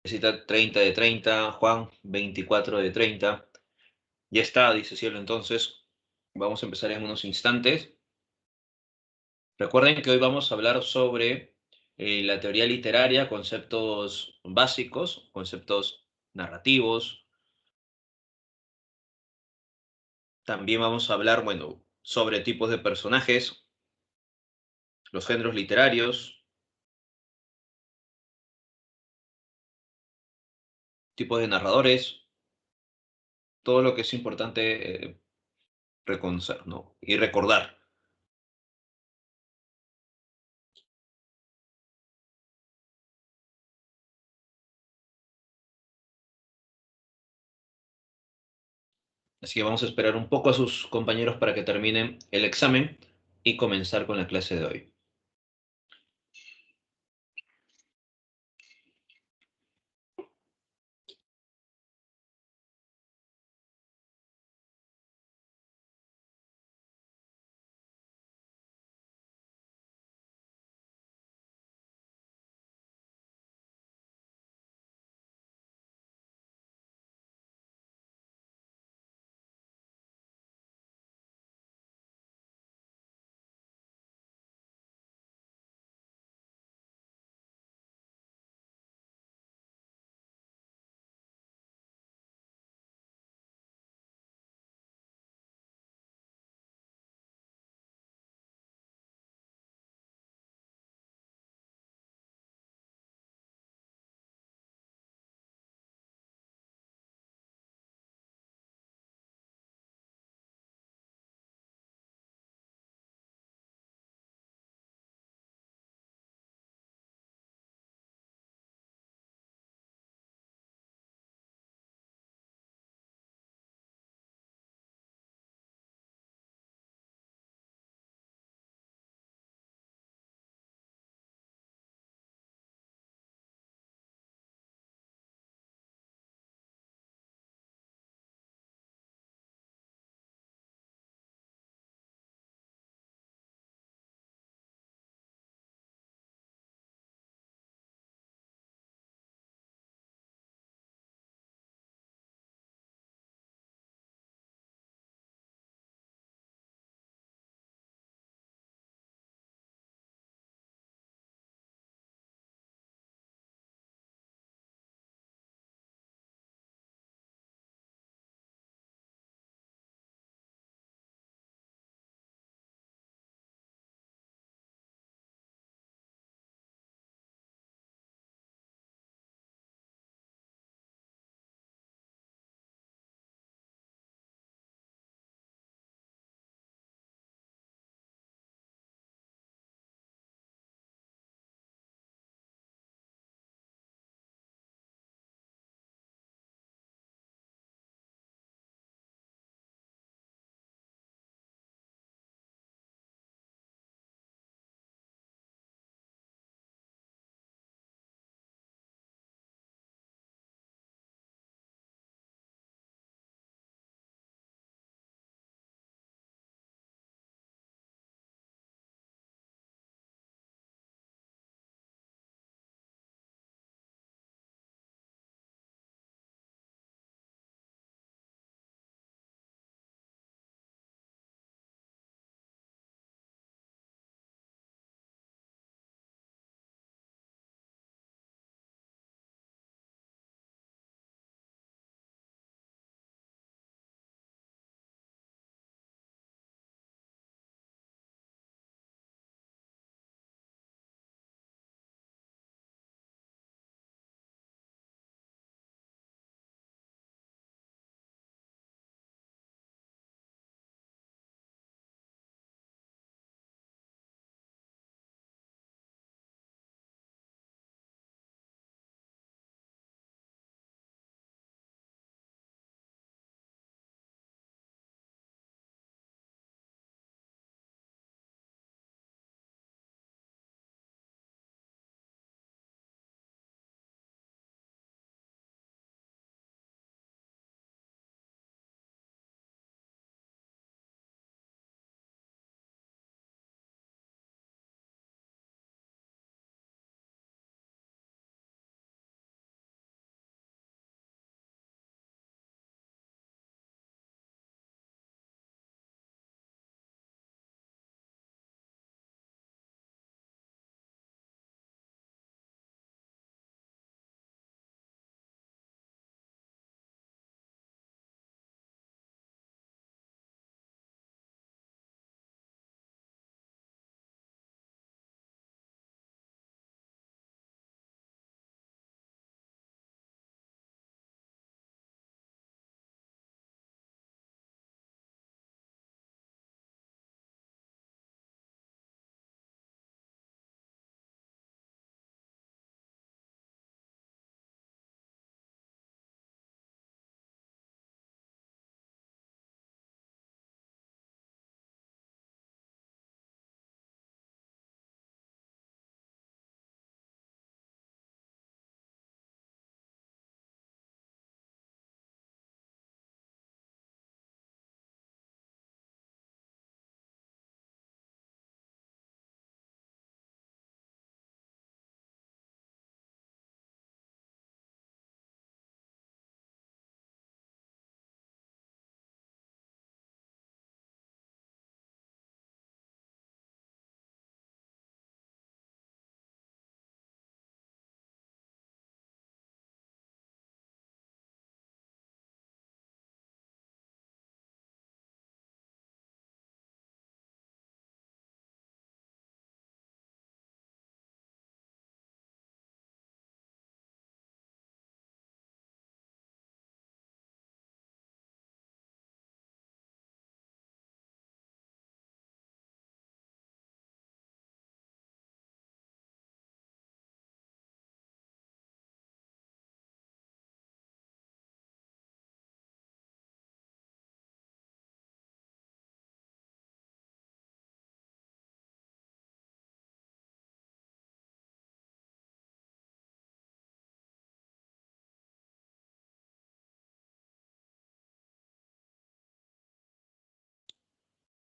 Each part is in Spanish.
Necesita 30 de 30. Juan, 24 de 30. Ya está, dice Cielo entonces. Vamos a empezar en unos instantes. Recuerden que hoy vamos a hablar sobre la teoría literaria, conceptos básicos, conceptos narrativos. También vamos a hablar, bueno, sobre tipos de personajes, los géneros literarios, tipos de narradores, todo lo que es importante reconocer, ¿no? Y recordar. Así que vamos a esperar un poco a sus compañeros para que terminen el examen y comenzar con la clase de hoy.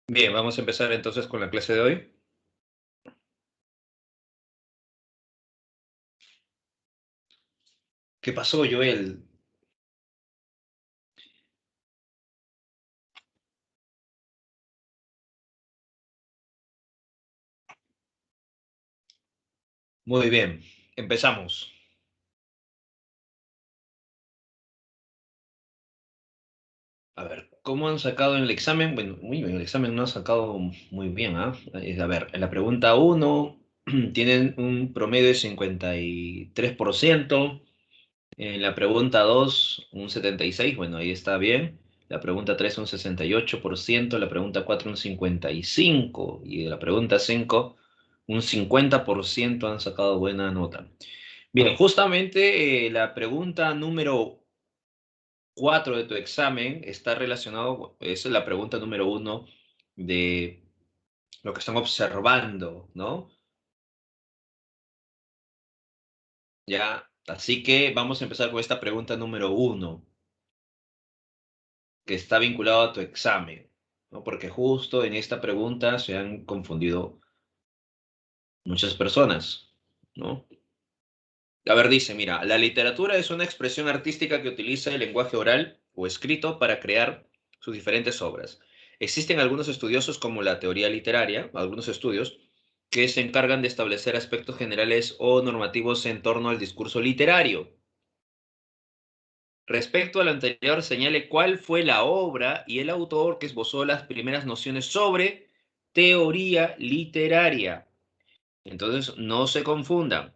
Bien, vamos a empezar entonces con la clase de hoy. ¿Qué pasó, Joel? Muy bien, empezamos. A ver, ¿cómo han sacado en el examen? Bueno, muy bien, el examen no ha sacado muy bien, ¿ah? A ver, en la pregunta uno tienen un promedio de 53%. En la pregunta 2 un 76%, bueno, ahí está bien. La pregunta 3 un 68%. La pregunta 4 un 55%, y de la pregunta 5 un 50% han sacado buena nota. Bien, justamente la pregunta número 4 de tu examen está relacionado, es la pregunta número uno de lo que están observando, ¿no? Ya, así que vamos a empezar con esta pregunta número uno, que está vinculado a tu examen, ¿no? Porque justo en esta pregunta se han confundido muchas personas, ¿no? A ver, dice, mira, la literatura es una expresión artística que utiliza el lenguaje oral o escrito para crear sus diferentes obras. Existen algunos estudiosos como la teoría literaria, algunos estudios, que se encargan de establecer aspectos generales o normativos en torno al discurso literario. Respecto a lo anterior, señale cuál fue la obra y el autor que esbozó las primeras nociones sobre teoría literaria. Entonces, no se confundan.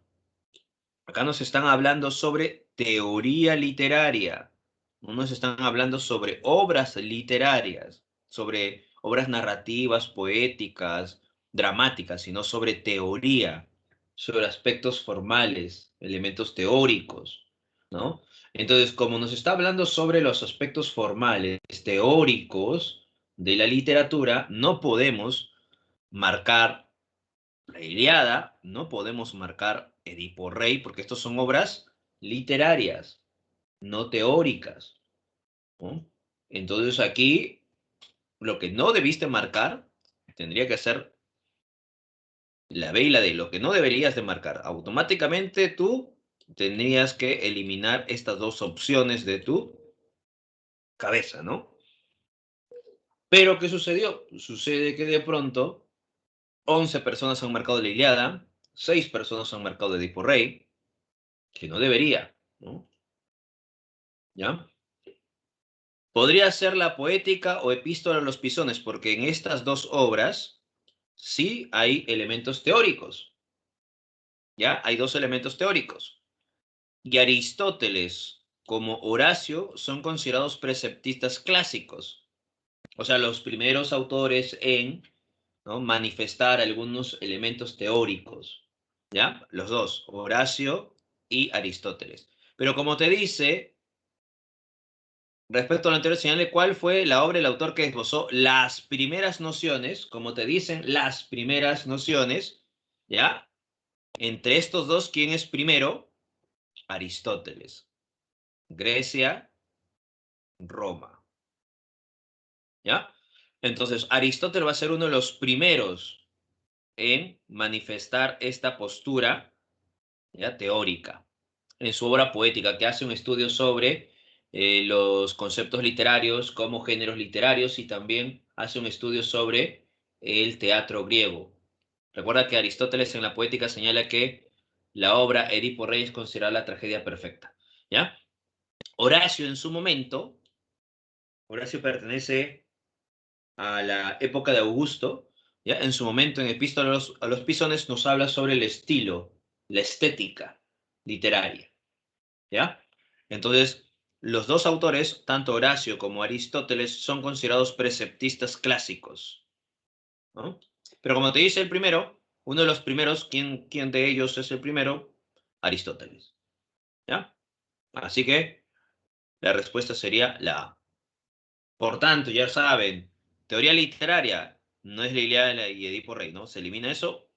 Acá nos están hablando sobre teoría literaria. No nos están hablando sobre obras literarias, sobre obras narrativas, poéticas, dramáticas, sino sobre teoría, sobre aspectos formales, elementos teóricos, ¿no? Entonces, como nos está hablando sobre los aspectos formales, teóricos de la literatura, no podemos marcar la Ilíada, no podemos marcar Edipo Rey, porque estos son obras literarias, no teóricas, ¿no? Entonces aquí lo que no debiste marcar tendría que ser la B y la D. Lo que no deberías de marcar, automáticamente tú tendrías que eliminar estas dos opciones de tu cabeza, ¿no? Pero ¿qué sucedió? Sucede que de pronto 11 personas han marcado la Ilíada, 6 personas han marcado Edipo Rey, que no debería, ¿no? ¿Ya? Podría ser la poética o epístola a los pisones, porque en estas dos obras sí hay elementos teóricos, ¿ya? Hay dos elementos teóricos. Y Aristóteles como Horacio son considerados preceptistas clásicos, o sea, los primeros autores en, ¿no?, manifestar algunos elementos teóricos, ¿ya? Los dos, Horacio y Aristóteles. Pero como te dice, respecto a lo anterior, señale cuál fue la obra del autor que esbozó las primeras nociones, como te dicen, las primeras nociones, ¿ya? Entre estos dos, ¿quién es primero? Aristóteles. Grecia, Roma, ¿ya? Entonces, Aristóteles va a ser uno de los primeros en manifestar esta postura, ¿ya?, teórica, en su obra poética, que hace un estudio sobre los conceptos literarios como géneros literarios, y también hace un estudio sobre el teatro griego. Recuerda que Aristóteles en la poética señala que la obra Edipo Rey es considerada la tragedia perfecta, ¿ya? Horacio en su momento, Horacio pertenece a la época de Augusto, ¿ya? En su momento, en Epístola a los Pisones, nos habla sobre el estilo, la estética literaria, ¿ya? Entonces, los dos autores, tanto Horacio como Aristóteles, son considerados preceptistas clásicos, ¿no? Pero como te dice el primero, uno de los primeros, ¿quién de ellos es el primero? Aristóteles, ¿ya? Así que la respuesta sería la A. Por tanto, ya saben, teoría literaria no es la Ilíada y Edipo Rey, ¿no? Se elimina eso.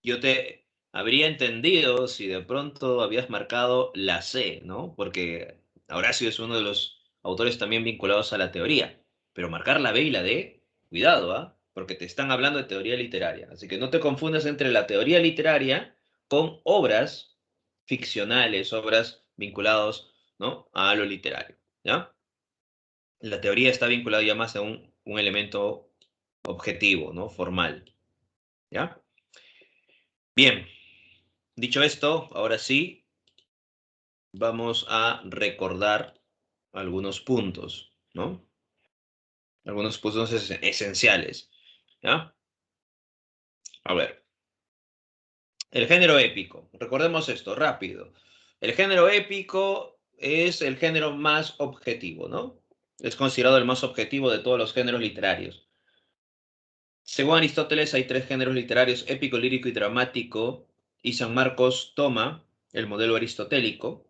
Yo te habría entendido si de pronto habías marcado la C, ¿no? Porque Horacio es uno de los autores también vinculados a la teoría. Pero marcar la B y la D, cuidado, ¿ah? Porque te están hablando de teoría literaria. Así que no te confundas entre la teoría literaria con obras ficcionales, obras vinculadas, ¿no?, a lo literario, ¿ya? La teoría está vinculada ya más a un elemento objetivo, ¿no?, formal, ¿ya? Bien, dicho esto, ahora sí, vamos a recordar algunos puntos, ¿no? Algunos puntos esenciales, ¿ya? A ver, el género épico. Recordemos esto, rápido. El género épico es el género más objetivo, ¿no? Es considerado el más objetivo de todos los géneros literarios. Según Aristóteles, hay tres géneros literarios: épico, lírico y dramático, y San Marcos toma el modelo aristotélico,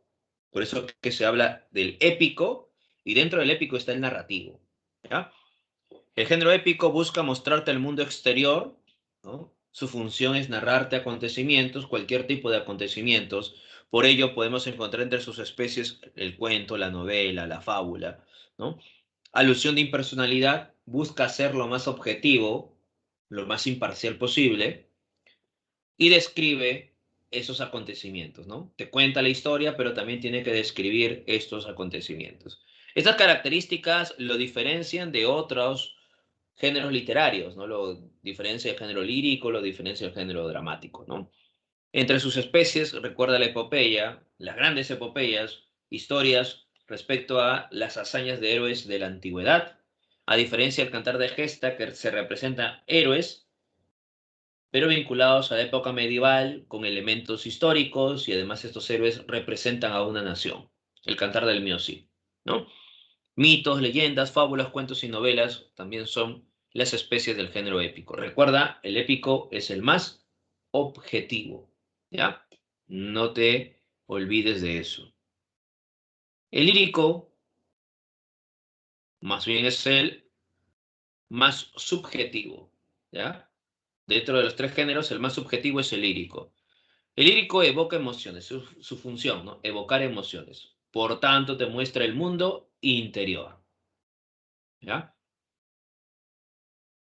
por eso que se habla del épico, y dentro del épico está el narrativo, ¿ya? El género épico busca mostrarte el mundo exterior, ¿no? Su función es narrarte acontecimientos, cualquier tipo de acontecimientos. Por ello podemos encontrar entre sus especies el cuento, la novela, la fábula, ¿no? Alusión de impersonalidad, busca ser lo más objetivo, lo más imparcial posible, y describe esos acontecimientos, ¿no? Te cuenta la historia, pero también tiene que describir estos acontecimientos. Estas características lo diferencian de otros géneros literarios, ¿no? Lo diferencia del género lírico, lo diferencia del género dramático, ¿no? Entre sus especies, recuerda la epopeya, las grandes epopeyas, historias respecto a las hazañas de héroes de la antigüedad, a diferencia del cantar de gesta, que se representa héroes, pero vinculados a la época medieval, con elementos históricos, y además estos héroes representan a una nación. El cantar del mío sí, ¿no? Mitos, leyendas, fábulas, cuentos y novelas también son las especies del género épico. Recuerda, el épico es el más objetivo, ¿ya? No te olvides de eso. El lírico, más bien, es el más subjetivo, ¿ya? Dentro de los tres géneros, el más subjetivo es el lírico. El lírico evoca emociones, su función, ¿no? Evocar emociones. Por tanto, te muestra el mundo interior, ¿ya?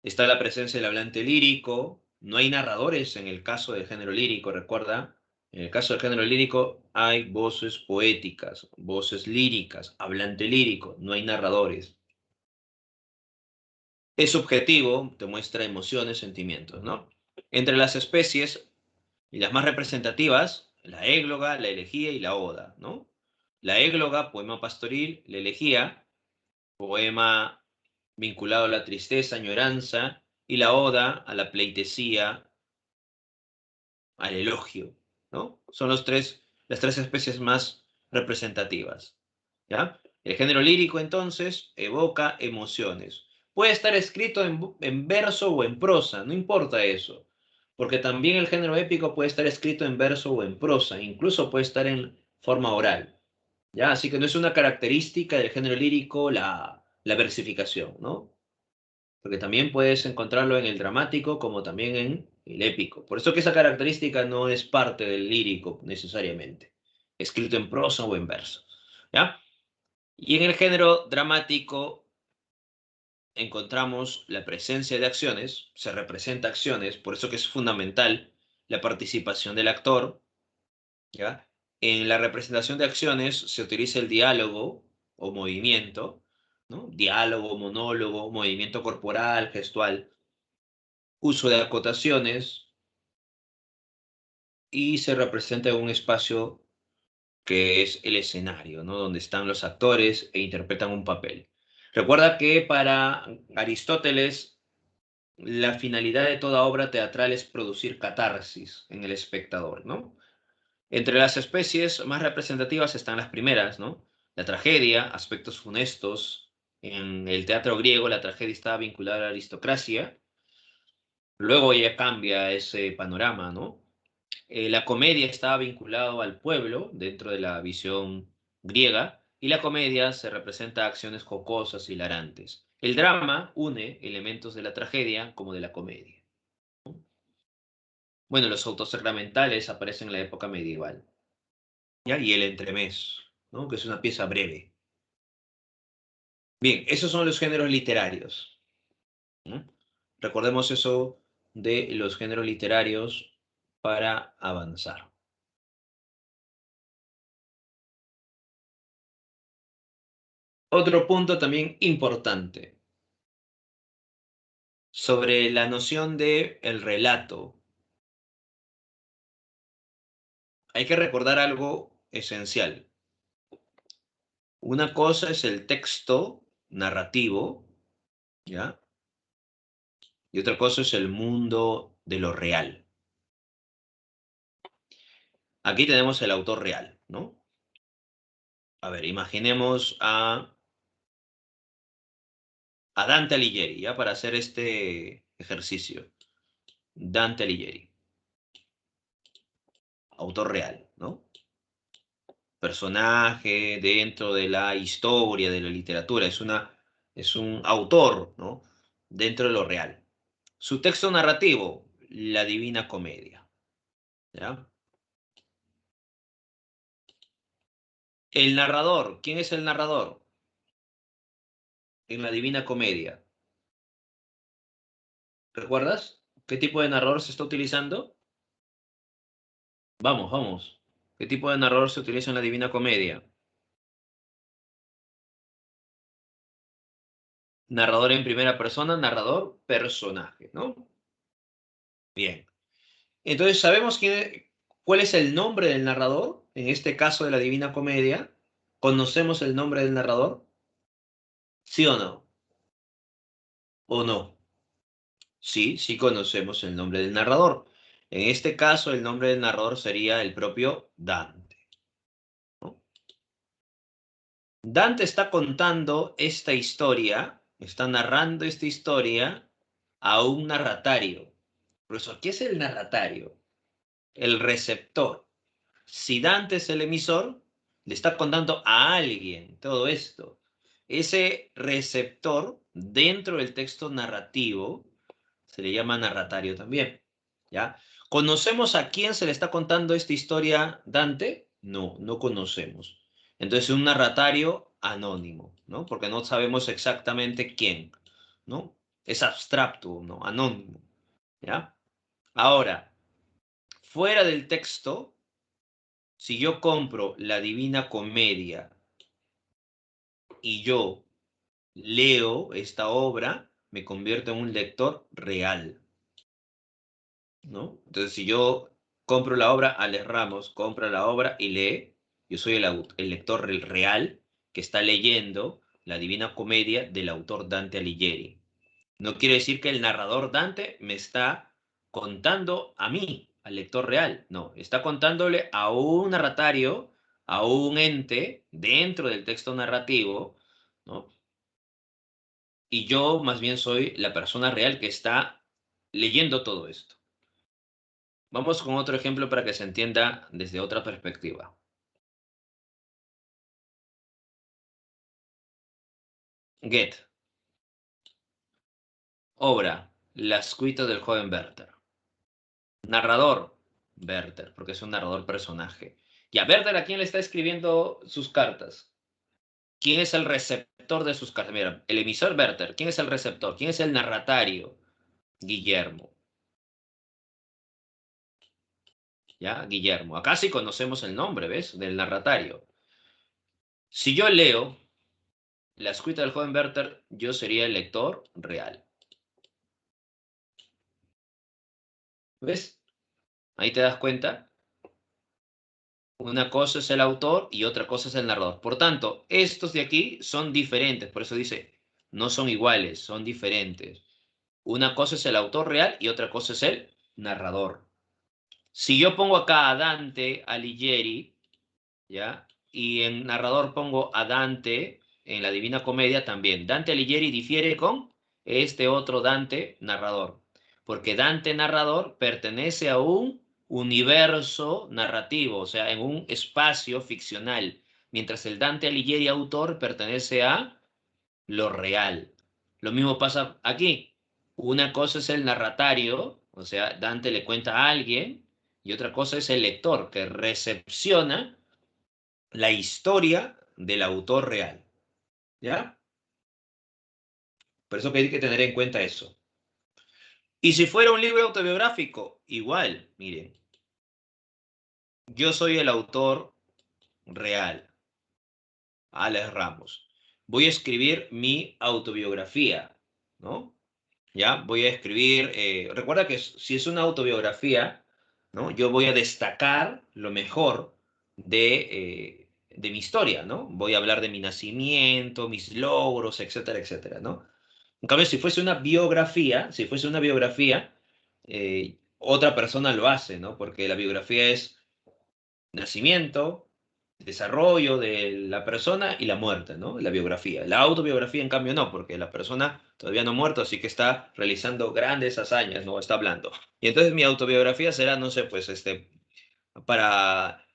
Está la presencia del hablante lírico. No hay narradores en el caso del género lírico, recuerda. En el caso del género lírico hay voces poéticas, voces líricas, hablante lírico, no hay narradores. Es subjetivo, te muestra emociones, sentimientos, ¿no? Entre las especies y las más representativas, la égloga, la elegía y la oda, ¿no? La égloga, poema pastoril; la elegía, poema vinculado a la tristeza, añoranza; y la oda a la pleitesía, al elogio, ¿no? Son las tres especies más representativas, ¿ya? El género lírico, entonces, evoca emociones. Puede estar escrito en verso o en prosa, no importa eso, porque también el género épico puede estar escrito en verso o en prosa, incluso puede estar en forma oral, ¿ya? Así que no es una característica del género lírico la versificación, ¿no? Porque también puedes encontrarlo en el dramático como también en el épico. Por eso que esa característica no es parte del lírico necesariamente, escrito en prosa o en verso, ¿ya? Y en el género dramático encontramos la presencia de acciones, se representa acciones, por eso que es fundamental la participación del actor, ¿ya? En la representación de acciones se utiliza el diálogo o movimiento, ¿no? Diálogo, monólogo, movimiento corporal, gestual, uso de acotaciones, y se representa en un espacio que es el escenario, ¿no? Donde están los actores e interpretan un papel. Recuerda que para Aristóteles la finalidad de toda obra teatral es producir catarsis en el espectador, ¿no? Entre las especies más representativas están las primeras, ¿no? La tragedia, aspectos funestos. En el teatro griego la tragedia estaba vinculada a la aristocracia. Luego ya cambia ese panorama, ¿no? La comedia estaba vinculado al pueblo dentro de la visión griega, y la comedia se representa acciones jocosas, hilarantes. El drama une elementos de la tragedia como de la comedia. Bueno, los autos sacramentales aparecen en la época medieval, ¿ya? Y el entremés, ¿no? Que es una pieza breve. Bien, esos son los géneros literarios, ¿no? Recordemos eso de los géneros literarios para avanzar. Otro punto también importante sobre la noción de el relato. Hay que recordar algo esencial. Una cosa es el texto narrativo, ¿ya? Y otra cosa es el mundo de lo real. Aquí tenemos el autor real, ¿no? A ver, imaginemos a Dante Alighieri, ¿ya? Para hacer este ejercicio. Dante Alighieri, autor real, ¿no? Personaje dentro de la historia, de la literatura, es un autor, ¿no? Dentro de lo real. Su texto narrativo, La Divina Comedia, ¿ya? El narrador, ¿quién es el narrador en La Divina Comedia? ¿Recuerdas? ¿Qué tipo de narrador se está utilizando? Vamos, vamos. ¿Qué tipo de narrador se utiliza en La Divina Comedia? Narrador en primera persona, narrador, personaje, ¿no? Bien. Entonces, ¿sabemos cuál es el nombre del narrador? En este caso de la Divina Comedia, ¿conocemos el nombre del narrador? ¿Sí o no? ¿O no? Sí, sí conocemos el nombre del narrador. En este caso, el nombre del narrador sería el propio Dante, ¿no? Dante está contando esta historia, está narrando esta historia a un narratario. Por eso, ¿qué es el narratario? El receptor. Si Dante es el emisor, le está contando a alguien todo esto. Ese receptor, dentro del texto narrativo, se le llama narratario también, ¿ya? ¿Conocemos a quién se le está contando esta historia Dante? No, no conocemos. Entonces, un narratario anónimo, ¿no? Porque no sabemos exactamente quién, ¿no? Es abstracto, ¿no? Anónimo, ¿ya? Ahora, fuera del texto, si yo compro la Divina Comedia y yo leo esta obra, me convierto en un lector real, ¿no? Entonces, si yo compro la obra, Alex Ramos compra la obra y lee, yo soy el lector real que está leyendo la Divina Comedia del autor Dante Alighieri. No quiere decir que el narrador Dante me está contando a mí, al lector real. No, está contándole a un narratario, a un ente dentro del texto narrativo, ¿no? Y yo más bien soy la persona real que está leyendo todo esto. Vamos con otro ejemplo para que se entienda desde otra perspectiva. Goethe, obra, La escuita del joven Werther. Narrador, Werther, porque es un narrador personaje. ¿Y a Werther a quién le está escribiendo sus cartas? ¿Quién es el receptor de sus cartas? Mira, el emisor Werther. ¿Quién es el receptor? ¿Quién es el narratario? Guillermo. ¿Ya? Guillermo. Acá sí conocemos el nombre, ¿ves? Del narratario. Si yo leo La escuita del joven Werther, yo sería el lector real. ¿Ves? Ahí te das cuenta. Una cosa es el autor y otra cosa es el narrador. Por tanto, estos de aquí son diferentes. Por eso dice, no son iguales, son diferentes. Una cosa es el autor real y otra cosa es el narrador. Si yo pongo acá a Dante Alighieri, ¿ya? Y en narrador pongo a Dante en la Divina Comedia también. Dante Alighieri difiere con este otro Dante narrador, porque Dante narrador pertenece a un universo narrativo, o sea, en un espacio ficcional, mientras el Dante Alighieri autor pertenece a lo real. Lo mismo pasa aquí. Una cosa es el narratario, o sea, Dante le cuenta a alguien, y otra cosa es el lector que recepciona la historia del autor real. ¿Ya? Por eso que hay que tener en cuenta eso. Y si fuera un libro autobiográfico, igual, miren, yo soy el autor real, Alex Ramos. Voy a escribir mi autobiografía, ¿no? ¿Ya? Voy a escribir, recuerda que si es una autobiografía, ¿no? Yo voy a destacar lo mejor de mi historia, ¿no? Voy a hablar de mi nacimiento, mis logros, etcétera, etcétera, ¿no? En cambio, si fuese una biografía, otra persona lo hace, ¿no? Porque la biografía es nacimiento, desarrollo de la persona y la muerte, ¿no? La biografía. La autobiografía, en cambio, no, porque la persona todavía no ha muerto, así que está realizando grandes hazañas, ¿no? Está hablando. Y entonces mi autobiografía será, no sé, pues, para,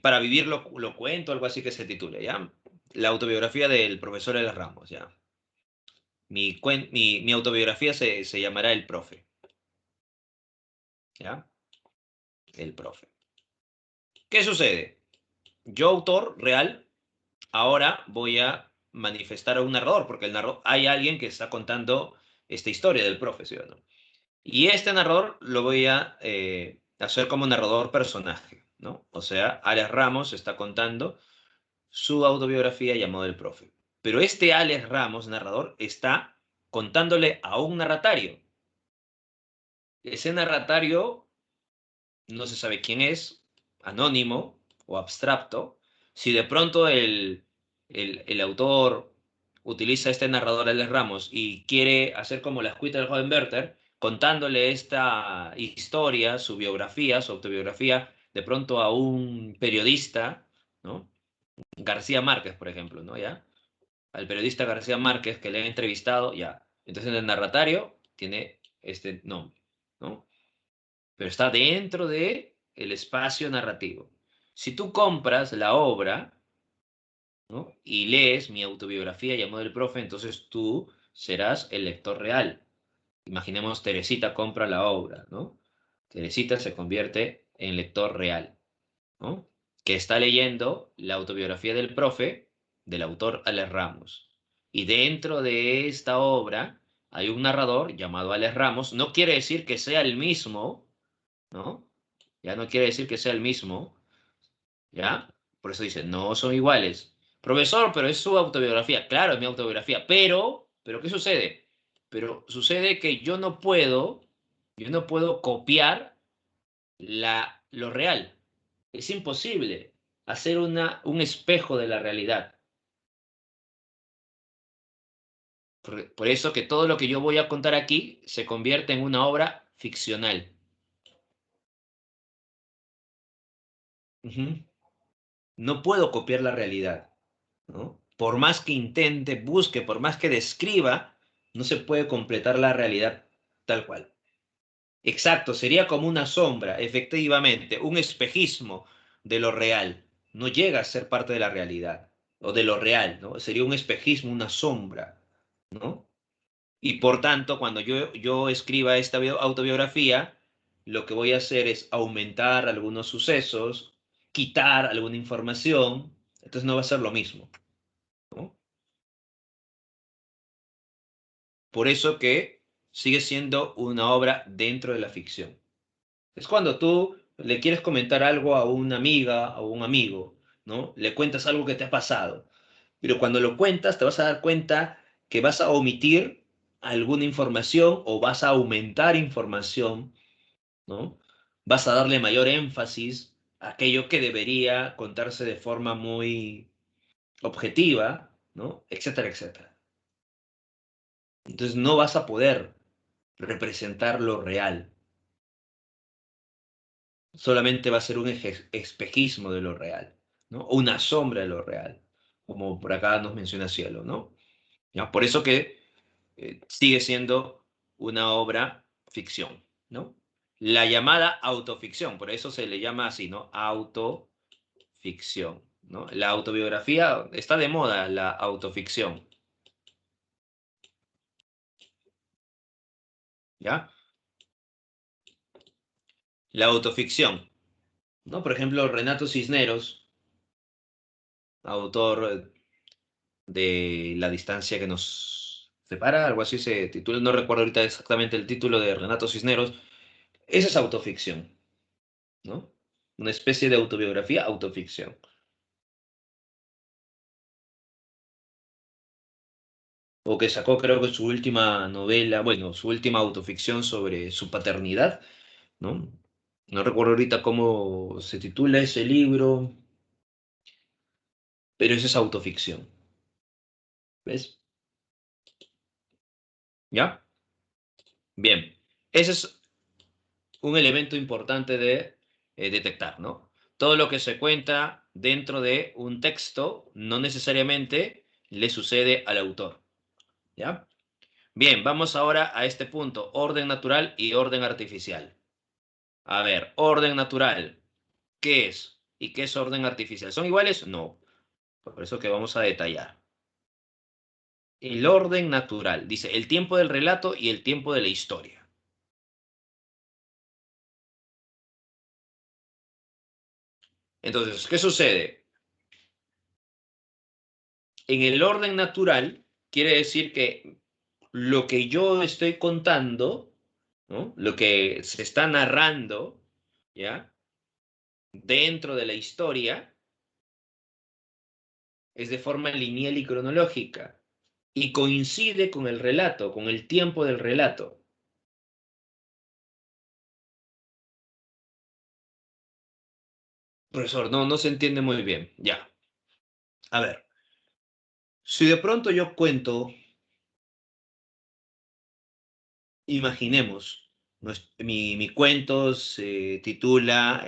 para vivir lo cuento, algo así que se titule, ¿ya? La autobiografía del profesor L. Ramos, ¿ya? Mi autobiografía se llamará El Profe, ¿ya? El Profe. ¿Qué sucede? Yo, autor real, ahora voy a manifestar a un narrador, porque hay alguien que está contando esta historia del profe, ¿sí o no? Y este narrador lo voy a hacer como narrador personaje, ¿no? O sea, Alex Ramos está contando su autobiografía llamado El Profe. Pero este Alex Ramos, narrador, está contándole a un narratario. Ese narratario no se sabe quién es, anónimo o abstracto. Si de pronto el autor utiliza este narrador Alex Ramos y quiere hacer como la escuita del joven Werther, contándole esta historia, su biografía, su autobiografía, de pronto a un periodista, ¿no? García Márquez, por ejemplo, ¿no? ¿Ya? Al periodista García Márquez que le ha entrevistado, ya. Entonces en el narratario tiene este nombre, ¿no? Pero está dentro de el espacio narrativo. Si tú compras la obra, ¿no? Y lees mi autobiografía llamado El Profe, entonces tú serás el lector real. Imaginemos Teresita compra la obra, ¿no? Teresita se convierte en lector real, ¿no? Que está leyendo la autobiografía del profe, del autor Alex Ramos. Y dentro de esta obra hay un narrador llamado Alex Ramos. No quiere decir que sea el mismo, ¿no? Ya no quiere decir que sea el mismo, ¿ya? Por eso dice, no son iguales. Profesor, pero es su autobiografía. Claro, es mi autobiografía, pero ¿qué sucede? Pero sucede que yo no puedo copiar lo real. Es imposible hacer un espejo de la realidad. Por eso que todo lo que yo voy a contar aquí se convierte en una obra ficcional. Ujú. No puedo copiar la realidad, ¿no? Por más que intente, busque, por más que describa, no se puede completar la realidad tal cual. Exacto, sería como una sombra, efectivamente, un espejismo de lo real. No llega a ser parte de la realidad o de lo real, ¿no? Sería un espejismo, una sombra, ¿no? Y por tanto, cuando yo escriba esta autobiografía, lo que voy a hacer es aumentar algunos sucesos, quitar alguna información, entonces no va a ser lo mismo, ¿no? Por eso que sigue siendo una obra dentro de la ficción. Es cuando tú le quieres comentar algo a una amiga o un amigo, ¿no? Le cuentas algo que te ha pasado, pero cuando lo cuentas te vas a dar cuenta que vas a omitir alguna información o vas a aumentar información, ¿no? Vas a darle mayor énfasis a aquello que debería contarse de forma muy objetiva, ¿no? Etcétera, etcétera. Entonces no vas a poder representar lo real. Solamente va a ser un espejismo de lo real, ¿no? O una sombra de lo real, como por acá nos menciona Cielo, ¿no? ¿Ya? Por eso que sigue siendo una obra ficción, ¿no? La llamada autoficción, por eso se le llama así, ¿no? Autoficción, ¿no? La autobiografía, está de moda la autoficción, ¿ya? La autoficción, ¿no? Por ejemplo, Renato Cisneros, autor de La distancia que nos separa, algo así se titula, no recuerdo ahorita exactamente el título de Renato Cisneros. Esa es autoficción, ¿no? Una especie de autobiografía, autoficción. O que sacó creo que su última novela, bueno, su última autoficción sobre su paternidad, ¿no? No recuerdo ahorita cómo se titula ese libro, pero eso es autoficción, ¿ves? ¿Ya? Bien. Ese es un elemento importante de detectar, ¿no? Todo lo que se cuenta dentro de un texto no necesariamente le sucede al autor, ¿ya? Bien, vamos ahora a este punto, orden natural y orden artificial. A ver, orden natural, ¿qué es? ¿Y qué es orden artificial? ¿Son iguales? No. Por eso que vamos a detallar. El orden natural, dice, el tiempo del relato y el tiempo de la historia. Entonces, ¿qué sucede? En el orden natural, quiere decir que lo que yo estoy contando, ¿no? Lo que se está narrando, ¿ya? Dentro de la historia, es de forma lineal y cronológica y coincide con el relato, con el tiempo del relato. Profesor, no, no se entiende muy bien. Ya. A ver, si de pronto yo cuento, imaginemos, mi cuento se titula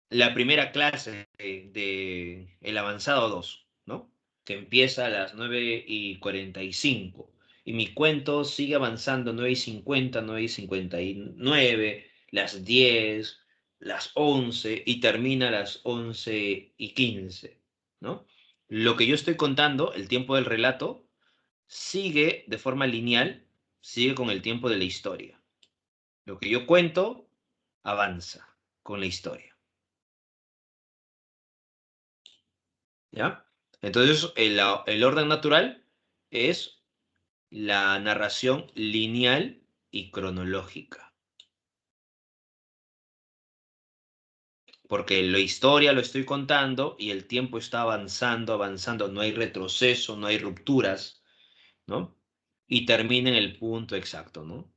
la primera clase de El Avanzado 2, ¿no? Que empieza a las 9:45. Y mi cuento sigue avanzando 9:50, 9:59, las 10, las 11 y termina a las 11:15, ¿no? Lo que yo estoy contando, el tiempo del relato, sigue de forma lineal, sigue con el tiempo de la historia. Lo que yo cuento avanza con la historia. ¿Ya? Entonces, el orden natural es la narración lineal y cronológica, porque la historia lo estoy contando y el tiempo está avanzando, avanzando, no hay retroceso, no hay rupturas, ¿no? Y termina en el punto exacto, ¿no?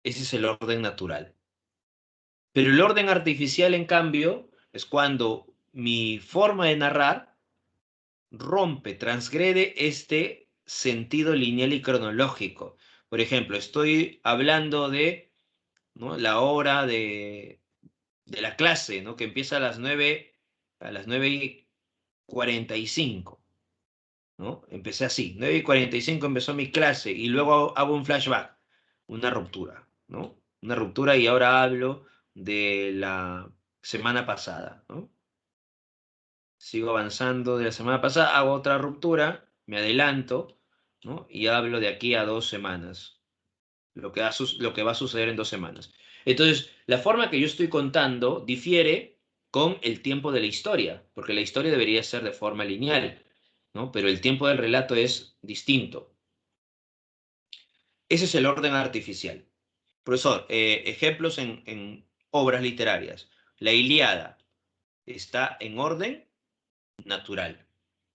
Ese es el orden natural. Pero el orden artificial, en cambio, es cuando mi forma de narrar rompe, transgrede este sentido lineal y cronológico. Por ejemplo, estoy hablando de, ¿no? La hora de la clase, ¿no? Que empieza a las 9:45, ¿no? Empecé así, 9:45 empezó mi clase y luego hago un flashback, una ruptura, ¿no? Una ruptura y ahora hablo de la semana pasada, ¿no? Sigo avanzando de la semana pasada, hago otra ruptura, me adelanto, ¿no? Y hablo de aquí a 2 semanas, lo que va a suceder en 2 semanas. Entonces, la forma que yo estoy contando difiere con el tiempo de la historia, porque la historia debería ser de forma lineal, ¿no? Pero el tiempo del relato es distinto. Ese es el orden artificial. Profesor, ejemplos en obras literarias. La Ilíada está en orden natural,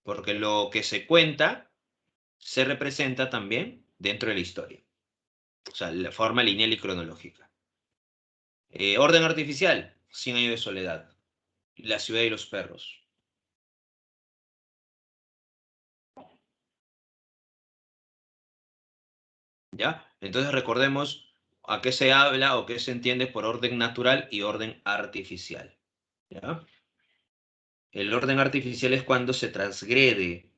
porque lo que se cuenta se representa también dentro de la historia, o sea, la forma lineal y cronológica. Orden artificial, 100 años de soledad, La ciudad y los perros, ¿ya? Entonces recordemos a qué se habla o qué se entiende por orden natural y orden artificial, ¿ya? El orden artificial es cuando se transgrede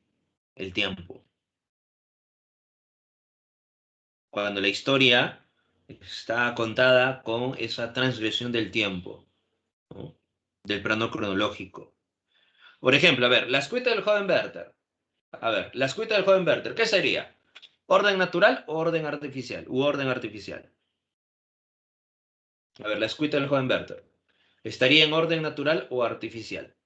el tiempo, cuando la historia está contada con esa transgresión del tiempo, ¿no? Del plano cronológico. Por ejemplo, a ver, la escuita del joven Werther. A ver, la escuita del joven Werther, ¿qué sería? ¿Orden natural o orden artificial? U orden artificial. A ver, la escuita del joven Werther. ¿Estaría en orden natural o artificial?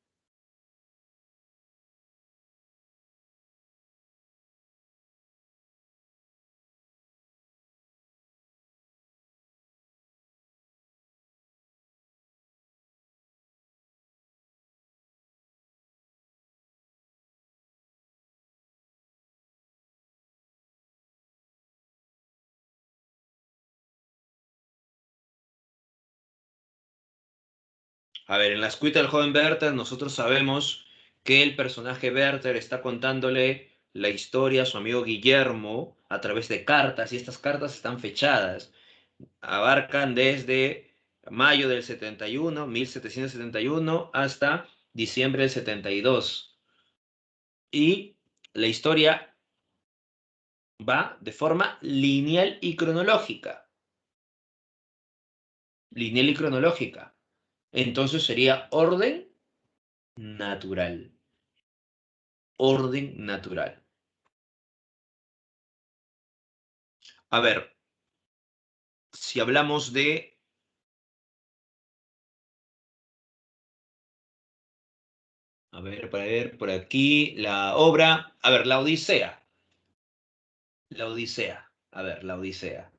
A ver, en la escuela del joven Werther nosotros sabemos que el personaje Werther está contándole la historia a su amigo Guillermo a través de cartas y estas cartas están fechadas. Abarcan desde mayo del 71, 1771, hasta diciembre del 72. Y la historia va de forma lineal y cronológica. Lineal y cronológica. Entonces sería orden natural. Orden natural. A ver, si hablamos de, a ver, para ver por aquí, la obra, a ver, la Odisea. La Odisea. A ver, la Odisea.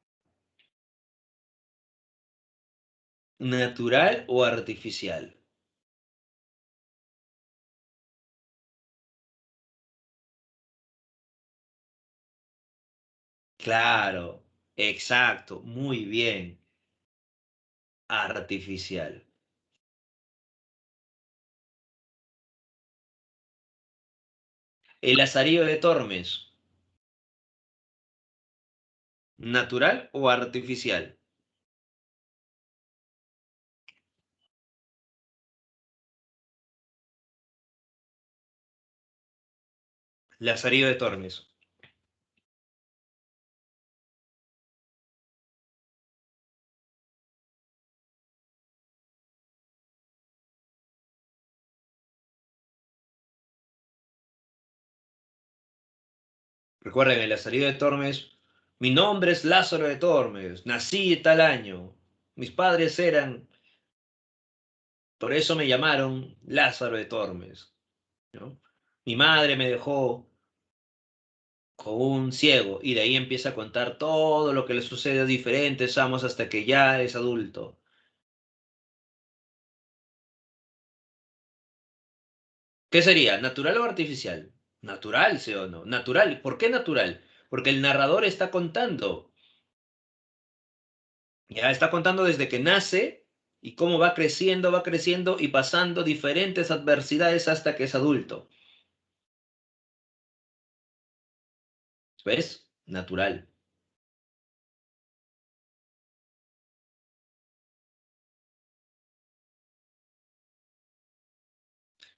¿Natural o artificial? Claro, exacto, muy bien. Artificial. El Lazarillo de Tormes, ¿natural o artificial? Lazarillo de Tormes. Recuerden, el Lazarillo de Tormes, mi nombre es Lázaro de Tormes, nací tal año, mis padres eran, por eso me llamaron Lázaro de Tormes, ¿no? Mi madre me dejó con un ciego y de ahí empieza a contar todo lo que le sucede a diferentes amos hasta que ya es adulto. ¿Qué sería? ¿Natural o artificial? Natural, ¿sí o no? Natural. ¿Por qué natural? Porque el narrador está contando. Ya está contando desde que nace y cómo va creciendo y pasando diferentes adversidades hasta que es adulto. ¿Ves? Natural.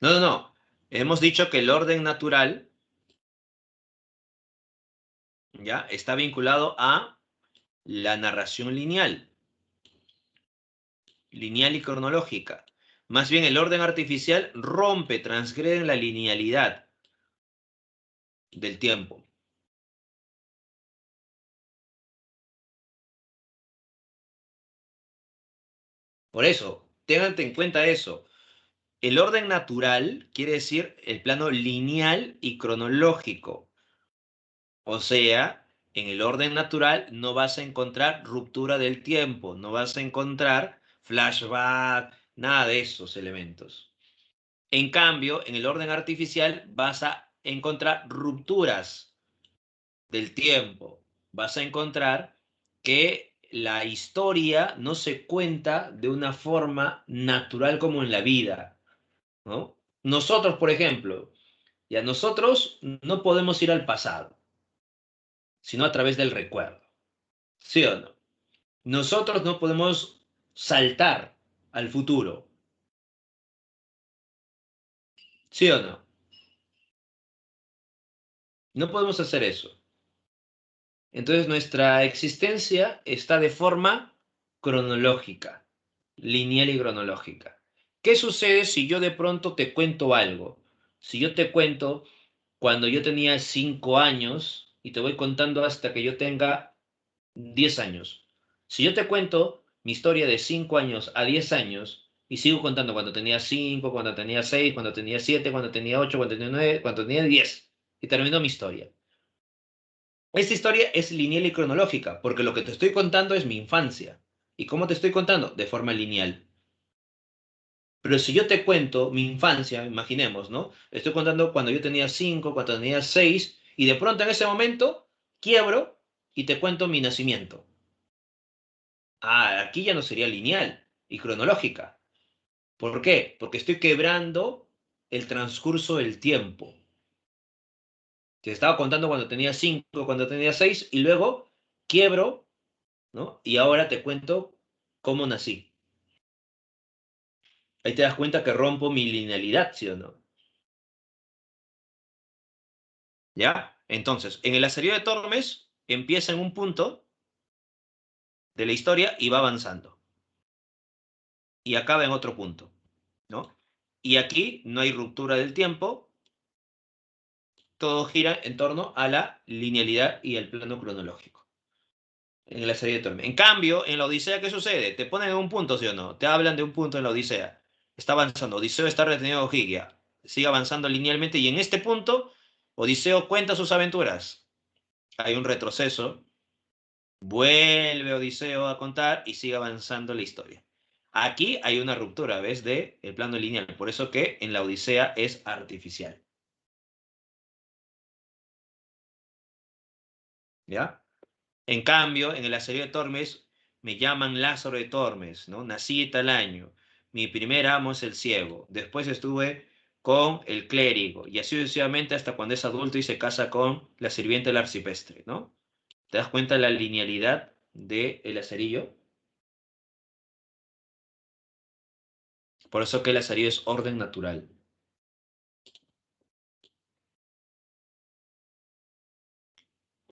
No, no, no. Hemos dicho que el orden natural ya está vinculado a la narración lineal, lineal y cronológica. Más bien el orden artificial rompe, transgrede la linealidad del tiempo. Por eso, tengan en cuenta eso. El orden natural quiere decir el plano lineal y cronológico. O sea, en el orden natural no vas a encontrar ruptura del tiempo, no vas a encontrar flashback, nada de esos elementos. En cambio, en el orden artificial vas a encontrar rupturas del tiempo. Vas a encontrar que la historia no se cuenta de una forma natural como en la vida, ¿no? Nosotros, por ejemplo, ya nosotros no podemos ir al pasado, sino a través del recuerdo, ¿sí o no? Nosotros no podemos saltar al futuro, ¿sí o no? No podemos hacer eso. Entonces nuestra existencia está de forma cronológica, lineal y cronológica. ¿Qué sucede si yo de pronto te cuento algo? Si yo te cuento cuando yo tenía 5 años y te voy contando hasta que yo tenga 10 años. Si yo te cuento mi historia de 5 años a 10 años y sigo contando cuando tenía 5, cuando tenía 6, cuando tenía 7, cuando tenía 8, cuando tenía 9, cuando tenía 10 y termino mi historia. Esta historia es lineal y cronológica, porque lo que te estoy contando es mi infancia. ¿Y cómo te estoy contando? De forma lineal. Pero si yo te cuento mi infancia, imaginemos, ¿no? Estoy contando cuando yo tenía 5, cuando tenía 6, y de pronto en ese momento quiebro y te cuento mi nacimiento. Ah, aquí ya no sería lineal y cronológica. ¿Por qué? Porque estoy quebrando el transcurso del tiempo. Te estaba contando cuando tenía 5, cuando tenía 6, y luego quiebro, ¿no? Y ahora te cuento cómo nací. Ahí te das cuenta que rompo mi linealidad, ¿sí o no? ¿Ya? Entonces, en el Lazarillo de Tormes empieza en un punto de la historia y va avanzando. Y acaba en otro punto, ¿no? Y aquí no hay ruptura del tiempo, todo gira en torno a la linealidad y el plano cronológico en la serie de Tormes. En cambio, en la Odisea, ¿qué sucede? Te ponen en un punto, ¿sí o no? Te hablan de un punto en la Odisea. Está avanzando. Odiseo está retenido en Ogygia. Sigue avanzando linealmente y en este punto, Odiseo cuenta sus aventuras. Hay un retroceso, vuelve Odiseo a contar y sigue avanzando la historia. Aquí hay una ruptura, ¿ves? De el plano lineal. Por eso que en la Odisea es artificial. ¿Ya? En cambio, en el Lazarillo de Tormes me llaman Lázaro de Tormes, ¿no? Nací tal año. Mi primer amo es el ciego. Después estuve con el clérigo y así sucesivamente hasta cuando es adulto y se casa con la sirvienta del arcipreste, ¿no? ¿Te das cuenta de la linealidad del Lazarillo? Por eso que el Lazarillo es orden natural.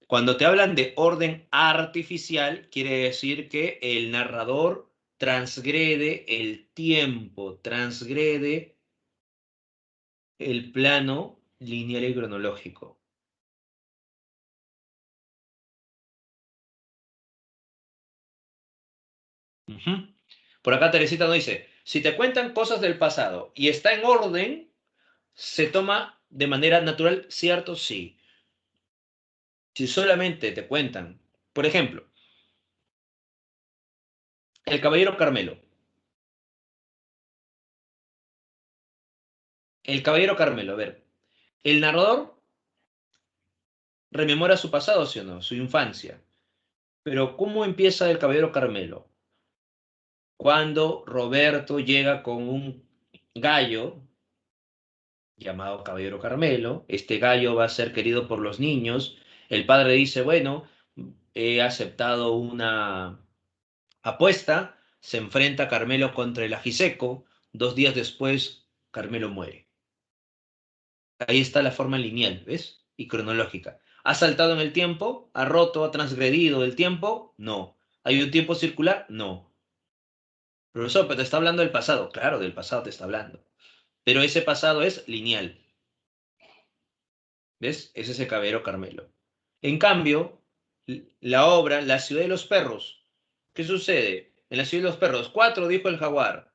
Cuando te hablan de orden artificial, quiere decir que el narrador transgrede el tiempo, transgrede el plano lineal y cronológico. Ujú. Por acá Teresita nos dice, si te cuentan cosas del pasado y está en orden, se toma de manera natural, ¿cierto? Sí. Si solamente te cuentan, por ejemplo, el Caballero Carmelo. El Caballero Carmelo, a ver, el narrador rememora su pasado, ¿sí o no? Su infancia. Pero ¿cómo empieza el Caballero Carmelo? Cuando Roberto llega con un gallo llamado Caballero Carmelo. Este gallo va a ser querido por los niños. El padre dice, bueno, he aceptado una apuesta. Se enfrenta Carmelo contra el ajiseco. 2 días después, Carmelo muere. Ahí está la forma lineal, ¿ves? Y cronológica. ¿Ha saltado en el tiempo? ¿Ha roto? ¿Ha transgredido el tiempo? No. ¿Hay un tiempo circular? No. Profesor, pero te está hablando del pasado. Claro, del pasado te está hablando. Pero ese pasado es lineal. ¿Ves? Es ese Caballero Carmelo. En cambio, la obra La ciudad de los perros. ¿Qué sucede? En la ciudad de los perros, 4 dijo el jaguar.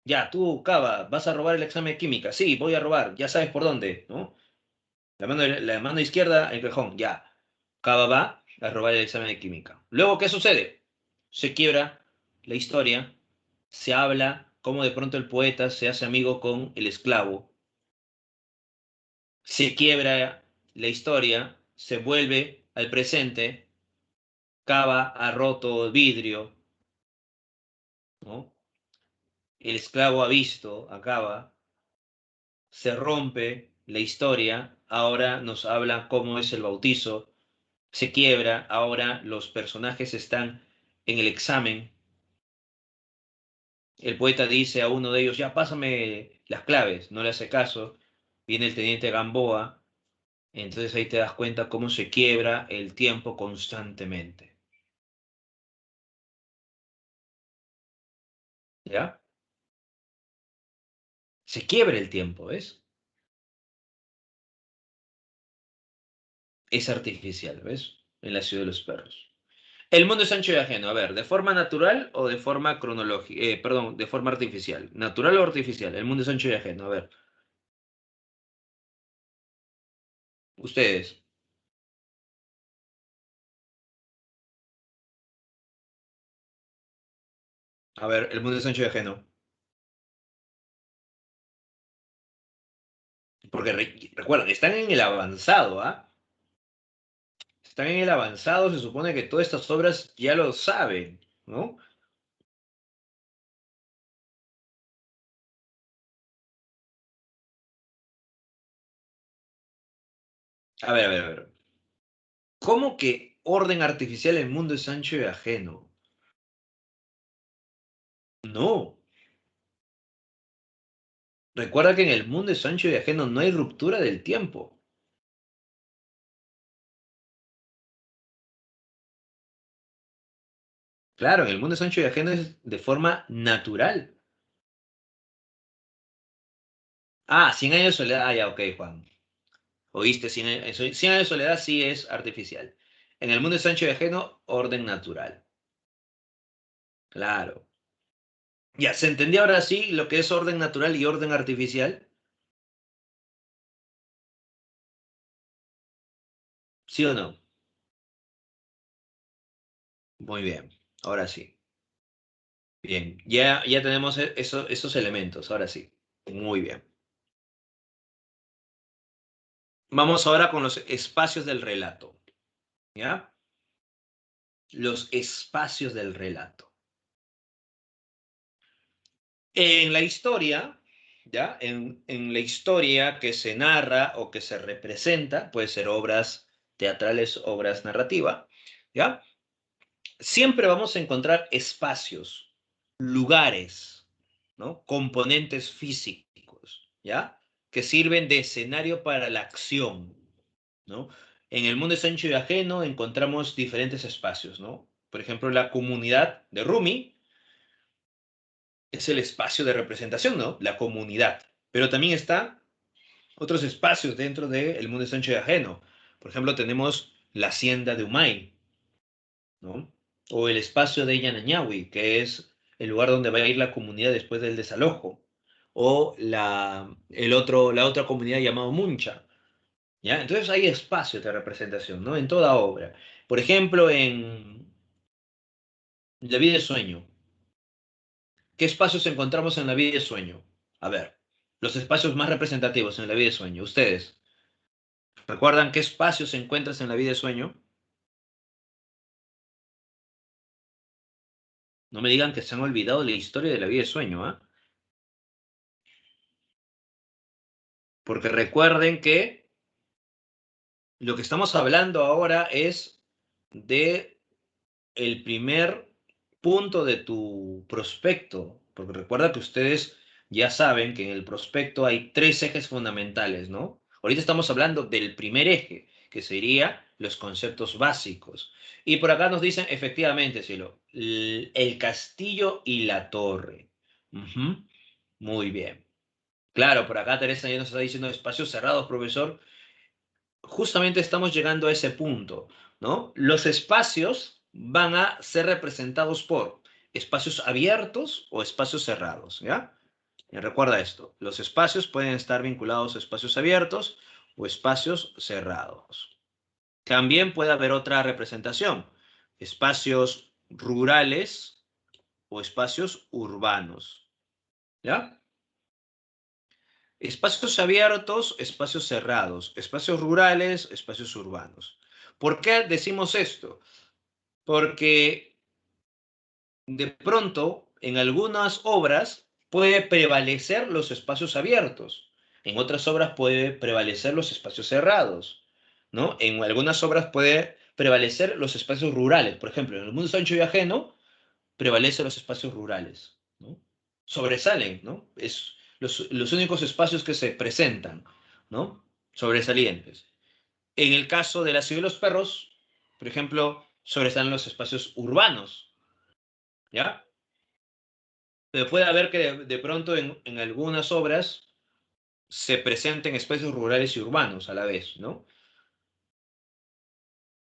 Ya, tú, Cava, vas a robar el examen de química. Sí, voy a robar. Ya sabes por dónde, ¿no? La mano izquierda, el cajón. Ya. Cava va a robar el examen de química. Luego, ¿qué sucede? Se quiebra la historia. Se habla cómo de pronto el poeta se hace amigo con el esclavo. Se quiebra la historia. Se vuelve al presente. Cava ha roto vidrio, ¿no? El esclavo ha visto, acaba, se rompe la historia, ahora nos habla cómo es el bautizo, se quiebra, ahora los personajes están en el examen, el poeta dice a uno de ellos, ya pásame las claves, no le hace caso, viene el teniente Gamboa, entonces ahí te das cuenta cómo se quiebra el tiempo constantemente, ¿ya? Se quiebra el tiempo, ¿ves? Es artificial, ¿ves? En la ciudad de los perros. El mundo es ancho y ajeno. A ver, ¿de forma natural o de forma cronológica? Perdón, de forma artificial. ¿Natural o artificial? El mundo es ancho y ajeno. A ver, ustedes. A ver, el mundo es ancho y ajeno. Porque recuerden, están en el avanzado, ¿ah? Están en el avanzado, se supone que todas estas obras ya lo saben, ¿no? A ver, a ver, a ver. ¿Cómo que orden artificial el mundo es ancho y ajeno? No. Recuerda que en el mundo es ancho y ajeno no hay ruptura del tiempo. Claro, en el mundo es ancho y ajeno es de forma natural. Ah, 100 años de soledad. Ah, ya, ok, Juan. Oíste, 100 años de soledad sí es artificial. En el mundo es ancho y ajeno, orden natural. Claro. Ya, ¿se entendió ahora sí lo que es orden natural y orden artificial? ¿Sí o no? Muy bien. Ahora sí. Bien. Ya tenemos esos elementos. Ahora sí. Muy bien. Vamos ahora con los espacios del relato. ¿Ya? Los espacios del relato. En la historia, ¿ya? En la historia que se narra o que se representa, puede ser obras teatrales, obras narrativas, ¿ya? Siempre vamos a encontrar espacios, lugares, ¿no? Componentes físicos, ¿ya? Que sirven de escenario para la acción, ¿no? En el mundo de Sancho y Ajeno encontramos diferentes espacios, ¿no? Por ejemplo, la comunidad de Rumi es el espacio de representación, ¿no? La comunidad. Pero también está otros espacios dentro del mundo de Sancho y Ajeno. Por ejemplo, tenemos la hacienda de Umay, ¿no? O el espacio de Yanañahui, que es el lugar donde va a ir la comunidad después del desalojo. O la otra comunidad llamada Muncha, ¿ya? Entonces hay espacios de representación, ¿no? En toda obra. Por ejemplo, en La vida de sueño. ¿Qué espacios encontramos en La vida de sueño? A ver, los espacios más representativos en La vida de sueño. Ustedes, ¿recuerdan qué espacios encuentras en La vida de sueño? No me digan que se han olvidado la historia de La vida de sueño, ¿ah? Porque recuerden que lo que estamos hablando ahora es de el primer punto de tu prospecto, porque recuerda que ustedes ya saben que en el prospecto hay tres ejes fundamentales, ¿no? Ahorita estamos hablando del primer eje, que sería los conceptos básicos. Y por acá nos dicen, efectivamente, cielo, el castillo y la torre. Ujú. Muy bien. Claro, por acá Teresa ya nos está diciendo espacios cerrados, profesor. Justamente estamos llegando a ese punto, ¿no? Los espacios van a ser representados por espacios abiertos o espacios cerrados, ¿ya? Y recuerda esto, los espacios pueden estar vinculados a espacios abiertos o espacios cerrados. También puede haber otra representación, espacios rurales o espacios urbanos, ¿ya? Espacios abiertos, espacios cerrados, espacios rurales, espacios urbanos. ¿Por qué decimos esto? Porque de pronto en algunas obras puede prevalecer los espacios abiertos, en otras obras puede prevalecer los espacios cerrados, ¿no? En algunas obras puede prevalecer los espacios rurales. Por ejemplo, en El mundo Sancho y Ajeno prevalecen los espacios rurales, ¿no? Sobresalen, ¿no? Es los únicos espacios que se presentan, ¿no? Sobresalientes. En el caso de La ciudad de los perros, por ejemplo, sobresalen los espacios urbanos, ¿ya? Pero puede haber que de pronto en algunas obras se presenten espacios rurales y urbanos a la vez, ¿no?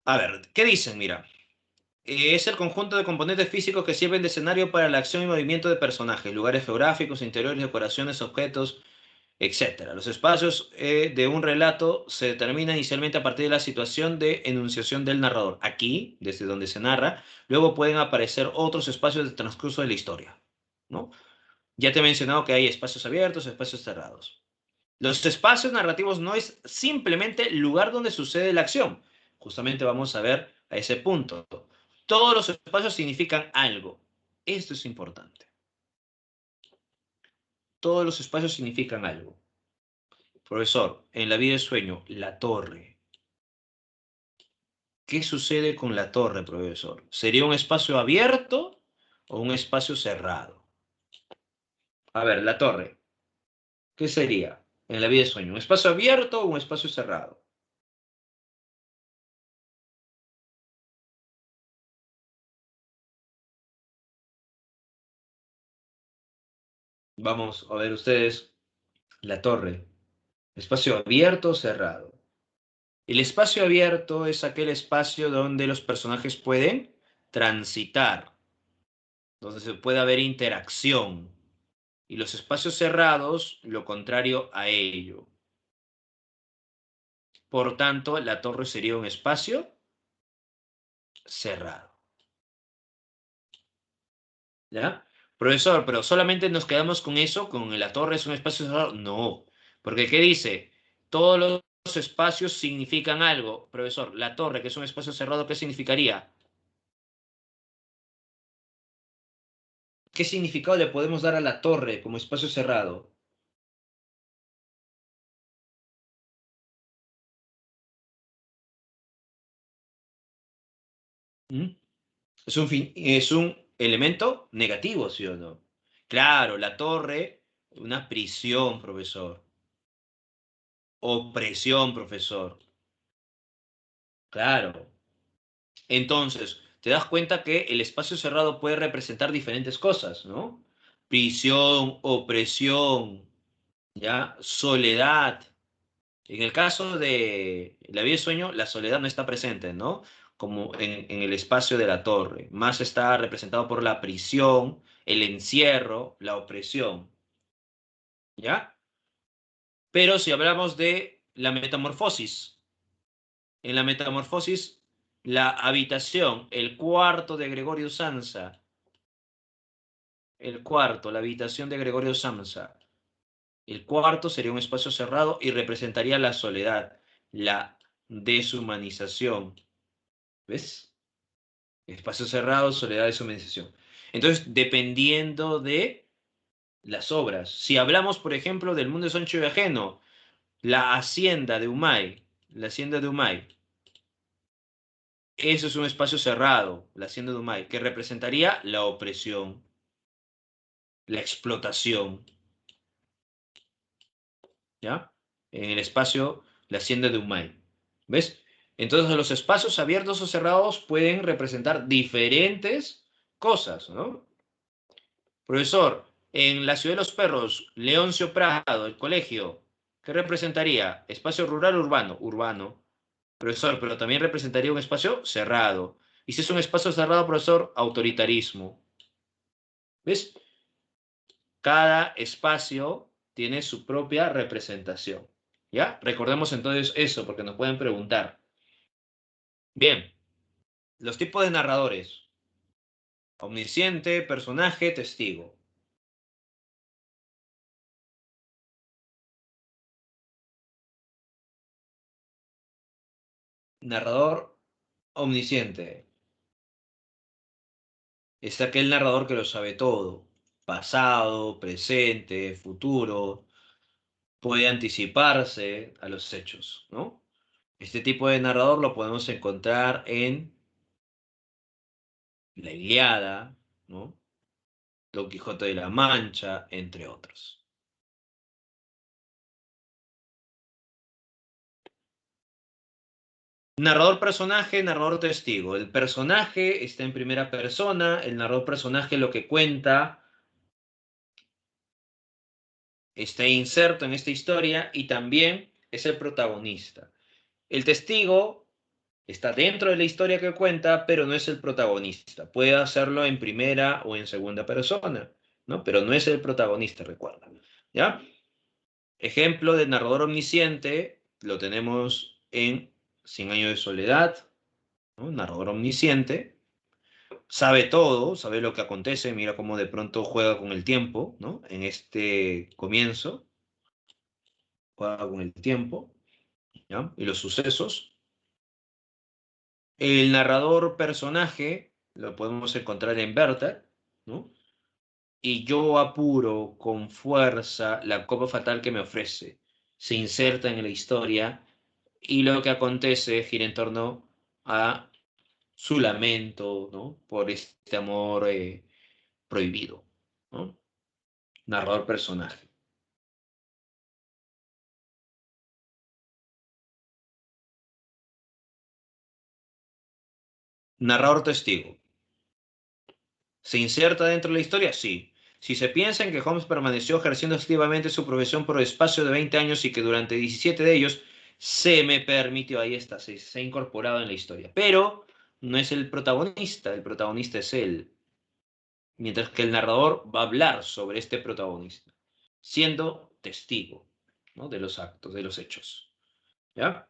A ver, ¿qué dicen? Mira, es el conjunto de componentes físicos que sirven de escenario para la acción y movimiento de personajes, lugares geográficos, interiores, decoraciones, objetos, etcétera. Los espacios de un relato se determinan inicialmente a partir de la situación de enunciación del narrador. Aquí, desde donde se narra, luego pueden aparecer otros espacios del transcurso de la historia, ¿no? Ya te he mencionado que hay espacios abiertos, espacios cerrados. Los espacios narrativos no es simplemente el lugar donde sucede la acción. Justamente vamos a ver a ese punto. Todos los espacios significan algo. Esto es importante. Todos los espacios significan algo. Profesor, en La vida de sueño, la torre. ¿Qué sucede con la torre, profesor? ¿Sería un espacio abierto o un espacio cerrado? A ver, la torre, ¿qué sería en la vida de sueño? ¿Un espacio abierto o un espacio cerrado? Vamos a ver ustedes la torre. ¿Espacio abierto o cerrado? El espacio abierto es aquel espacio donde los personajes pueden transitar, donde se puede haber interacción. Y los espacios cerrados, lo contrario a ello. Por tanto, la torre sería un espacio cerrado. ¿Ya? Profesor, pero solamente nos quedamos con eso, con la torre es un espacio cerrado. No, porque ¿qué dice? Todos los espacios significan algo. Profesor, la torre, que es un espacio cerrado, ¿qué significaría? ¿Qué significado le podemos dar a la torre como espacio cerrado? ¿Mm? Es un elemento negativo, ¿sí o no? Claro, la torre, una prisión, profesor. Opresión, profesor. Claro. Entonces, te das cuenta que el espacio cerrado puede representar diferentes cosas, ¿no? Prisión, opresión, ¿ya? Soledad. En el caso de la vida de sueño, la soledad no está presente, ¿no? Como en el espacio de la torre. Más está representado por la prisión, el encierro, la opresión, ¿ya? Pero si hablamos de la metamorfosis, en la metamorfosis, la habitación, el cuarto de Gregorio Samsa, el cuarto, la habitación de Gregorio Samsa, el cuarto sería un espacio cerrado y representaría la soledad, la deshumanización. ¿Ves? Espacio cerrado, soledad, deshumanización. Entonces, dependiendo de las obras. Si hablamos, por ejemplo, del mundo de Sancho y Ajeno, la hacienda de Humay, la hacienda de Humay, eso es un espacio cerrado, la hacienda de Humay, que representaría la opresión, la explotación, ¿ya? En el espacio, la hacienda de Humay. ¿Ves? Entonces, los espacios abiertos o cerrados pueden representar diferentes cosas, ¿no? Profesor, en la ciudad de los perros, Leoncio Prado, el colegio, ¿qué representaría? ¿Espacio rural o urbano? Urbano. Profesor, pero también representaría un espacio cerrado. Y si es un espacio cerrado, profesor, autoritarismo. ¿Ves? Cada espacio tiene su propia representación. ¿Ya? Recordemos entonces eso, porque nos pueden preguntar. Bien, los tipos de narradores. Omnisciente, personaje, testigo. Narrador omnisciente. Es aquel narrador que lo sabe todo. Pasado, presente, futuro. Puede anticiparse a los hechos, ¿no? Este tipo de narrador lo podemos encontrar en la Ilíada, ¿no? Don Quijote de la Mancha, entre otros. Narrador personaje, narrador testigo. El personaje está en primera persona, el narrador personaje lo que cuenta está inserto en esta historia y también es el protagonista. El testigo está dentro de la historia que cuenta, pero no es el protagonista. Puede hacerlo en primera o en segunda persona, ¿no? Pero no es el protagonista, recuerda. ¿Ya? Ejemplo de narrador omnisciente lo tenemos en Cien años de soledad, ¿no? Narrador omnisciente, sabe todo, sabe lo que acontece, mira cómo de pronto juega con el tiempo, ¿no? En este comienzo, juega con el tiempo, ¿ya? Y los sucesos. El narrador personaje lo podemos encontrar en Werther, ¿no? Y yo apuro con fuerza la copa fatal que me ofrece. Se inserta en la historia y lo que acontece gira en torno a su lamento, ¿no? Por este amor prohibido, ¿no? Narrador personaje. Narrador testigo. ¿Se inserta dentro de la historia? Sí. Si se piensa en que Holmes permaneció ejerciendo activamente su profesión por espacio de 20 años y que durante 17 de ellos se me permitió, ahí está, se ha incorporado en la historia. Pero no es el protagonista es él. Mientras que el narrador va a hablar sobre este protagonista, siendo testigo, ¿no? De los actos, de los hechos. ¿Ya?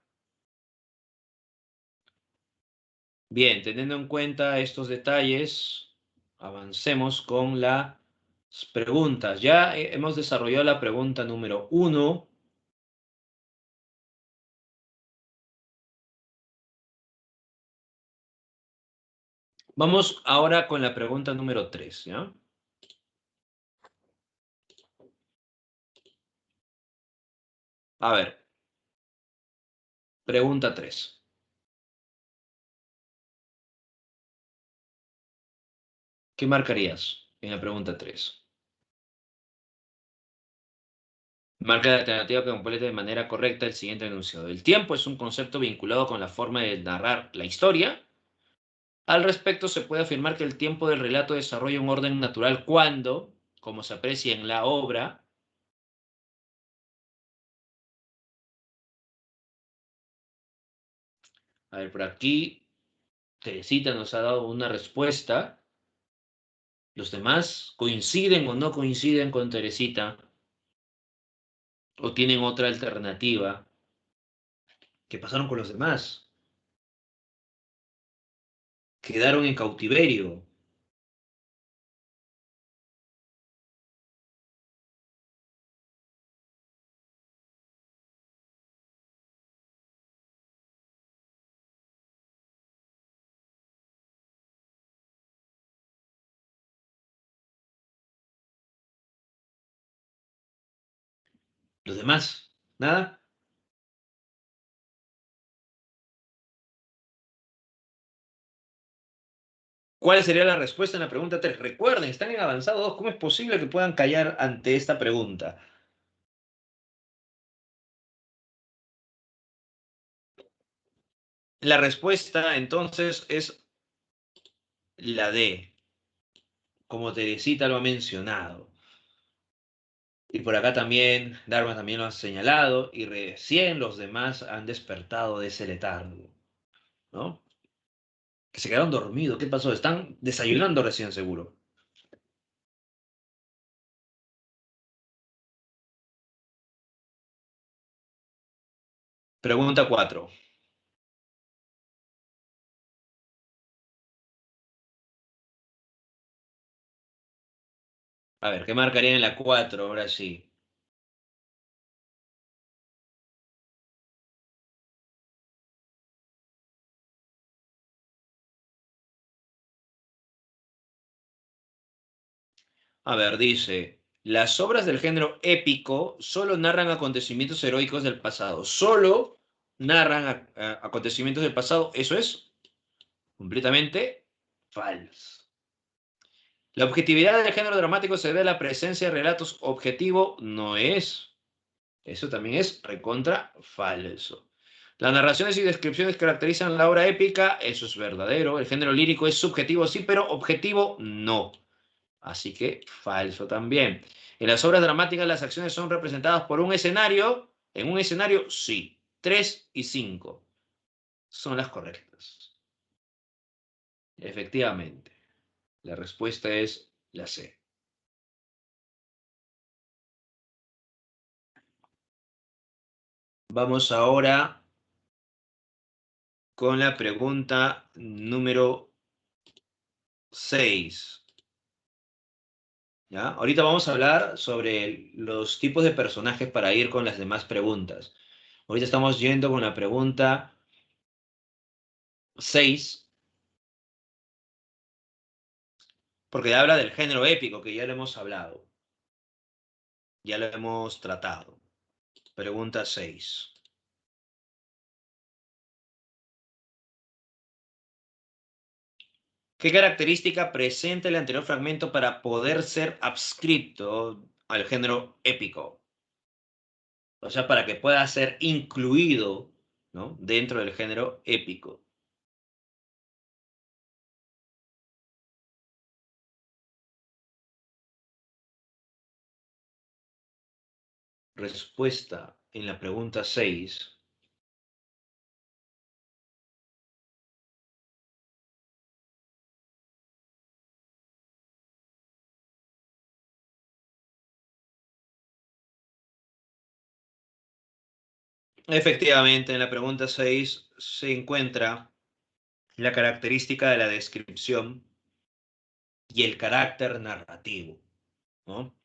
Bien, teniendo en cuenta estos detalles, avancemos con las preguntas. Ya hemos desarrollado la pregunta número uno. Vamos ahora con la pregunta número 3, ¿ya? A ver, pregunta 3. ¿Qué marcarías en la pregunta 3? Marca la alternativa que complete de manera correcta el siguiente enunciado. El tiempo es un concepto vinculado con la forma de narrar la historia. Al respecto, se puede afirmar que el tiempo del relato desarrolla un orden natural cuando, como se aprecia en la obra, a ver, por aquí, Teresita nos ha dado una respuesta. ¿Los demás coinciden o no coinciden con Teresita? ¿O tienen otra alternativa? ¿Qué pasaron con los demás? Quedaron en cautiverio. ¿Los demás? ¿Nada? ¿Cuál sería la respuesta en la pregunta 3? Recuerden, están en avanzado 2. ¿Cómo es posible que puedan callar ante esta pregunta? La respuesta entonces es la D, como Teresita lo ha mencionado. Y por acá también, Dharma también lo ha señalado, y recién los demás han despertado de ese letargo, ¿no? Que se quedaron dormidos. ¿Qué pasó? Están desayunando recién seguro. Pregunta 4. A ver, ¿qué marcaría en la 4? Ahora sí. A ver, dice, las obras del género épico solo narran acontecimientos heroicos del pasado. Solo narran acontecimientos del pasado. Eso es completamente falso. La objetividad del género dramático se debe a la presencia de relatos objetivo, no es. Eso también es recontra falso. Las narraciones y descripciones caracterizan la obra épica, eso es verdadero. El género lírico es subjetivo, sí, pero objetivo, no. Así que falso también. En las obras dramáticas las acciones son representadas por un escenario. En un escenario, sí. 3 y 5 son las correctas. Efectivamente. La respuesta es la C. Vamos ahora con la pregunta número 6. ¿Ya? Ahorita vamos a hablar sobre los tipos de personajes para ir con las demás preguntas. Ahorita estamos yendo con la pregunta 6, porque habla del género épico, que ya lo hemos hablado, ya lo hemos tratado. Pregunta 6. ¿Qué característica presenta el anterior fragmento para poder ser adscrito al género épico? O sea, para que pueda ser incluido, ¿no?, dentro del género épico. Respuesta en la pregunta 6. Efectivamente, en la pregunta 6 se encuentra la característica de la descripción y el carácter narrativo, ¿no?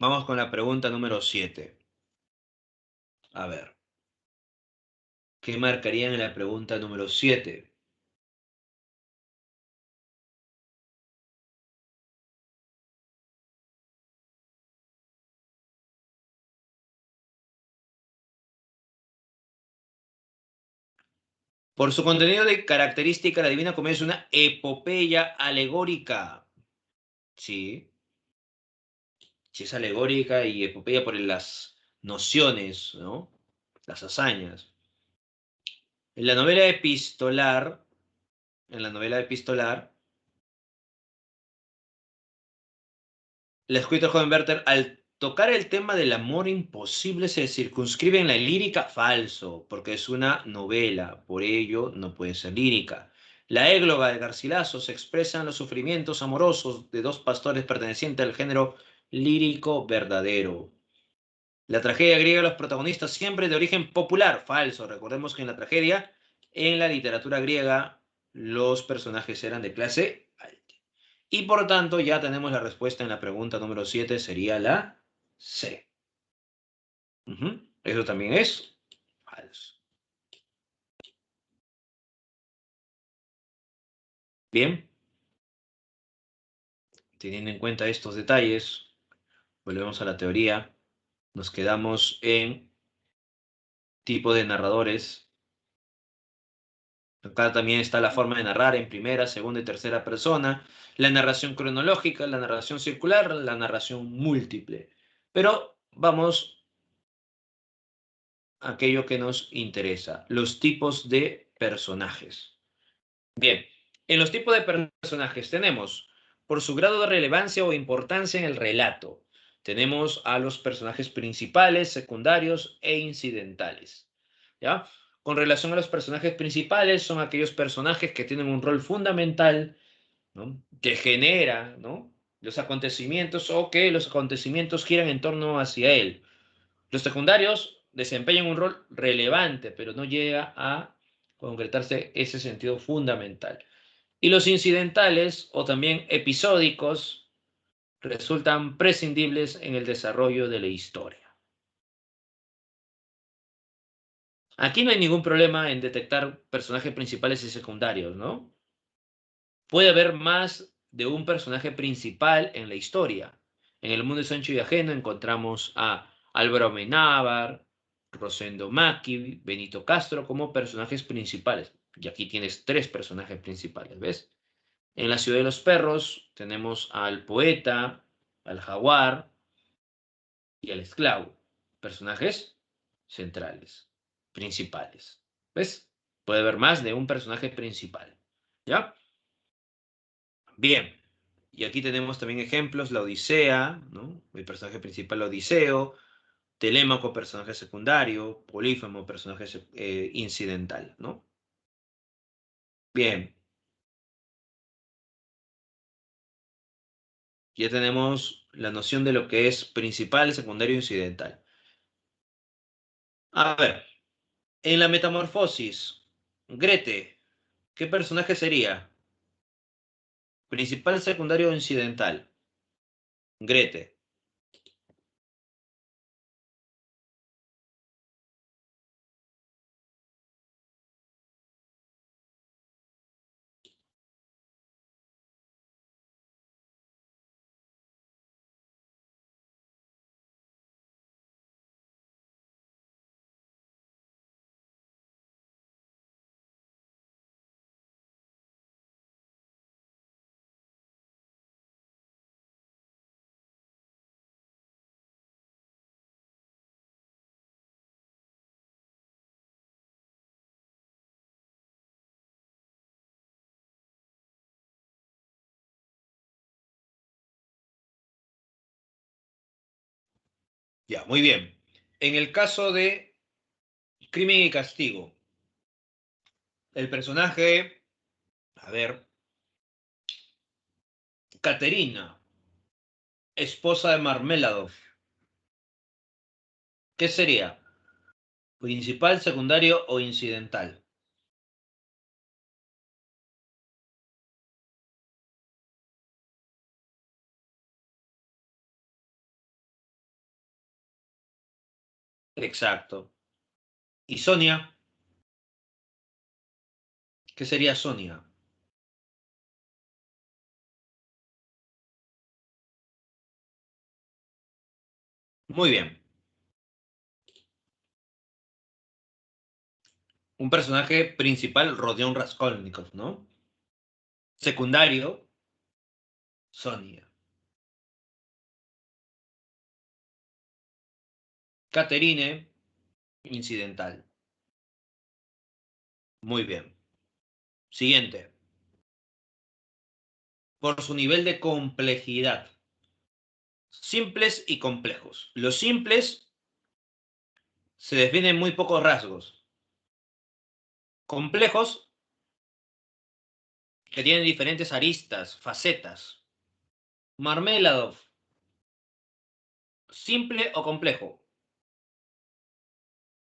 Vamos con la pregunta número 7. A ver, ¿qué marcarían en la pregunta número 7? Por su contenido de característica, la Divina Comedia es una epopeya alegórica. Sí, sí es alegórica y epopeya por las nociones, ¿no? Las hazañas. En la novela epistolar, en la novela epistolar, la escritora joven Werther, al tocar el tema del amor imposible, se circunscribe en la lírica falso, porque es una novela, por ello no puede ser lírica. La égloga de Garcilaso se expresan los sufrimientos amorosos de dos pastores pertenecientes al género lírico verdadero. La tragedia griega, los protagonistas siempre de origen popular, falso. Recordemos que en la tragedia, en la literatura griega, los personajes eran de clase alta. Y por tanto, ya tenemos la respuesta en la pregunta número 7, sería la C. Eso también es falso. Bien, teniendo en cuenta estos detalles, volvemos a la teoría. Nos quedamos en tipo de narradores. Acá también está la forma de narrar en primera, segunda y tercera persona, la narración cronológica, la narración circular, la narración múltiple. Pero vamos a aquello que nos interesa, los tipos de personajes. Bien, en los tipos de personajes tenemos, por su grado de relevancia o importancia en el relato, tenemos a los personajes principales, secundarios e incidentales. ¿Ya? Con relación a los personajes principales, son aquellos personajes que tienen un rol fundamental, ¿no?, que genera, ¿no?, los acontecimientos o que los acontecimientos giran en torno hacia él. Los secundarios desempeñan un rol relevante, pero no llega a concretarse ese sentido fundamental. Y los incidentales o también episódicos resultan prescindibles en el desarrollo de la historia. Aquí no hay ningún problema en detectar personajes principales y secundarios, ¿no? Puede haber más de un personaje principal en la historia. En El mundo de Sancho y Ajeno encontramos a Álvaro Amenábar, Rosendo Maki, Benito Castro como personajes principales. Y aquí tienes tres personajes principales, ¿ves? En La ciudad de los perros tenemos al poeta, al jaguar y al esclavo. Personajes centrales, principales. ¿Ves? Puede haber más de un personaje principal. ¿Ya? Bien. Y aquí tenemos también ejemplos, la Odisea, ¿no? El personaje principal, Odiseo, Telémaco, personaje secundario, Polífemo, personaje incidental, ¿no? Bien, ya tenemos la noción de lo que es principal, secundario e incidental. A ver, en la metamorfosis, Grete, ¿qué personaje sería? Principal, secundario o incidental. Grete. Ya, muy bien. En el caso de Crimen y Castigo, el personaje, a ver, Caterina, esposa de Marmeladov, ¿qué sería? ¿Principal, secundario o incidental? Exacto. ¿Y Sonia? ¿Qué sería Sonia? Muy bien. Un personaje principal, Rodion Raskolnikov, ¿no? Secundario, Sonia. Caterine, incidental. Muy bien. Siguiente. Por su nivel de complejidad. Simples y complejos. Los simples se definen muy pocos rasgos. Complejos que tienen diferentes aristas, facetas. Marmeladov, simple o complejo.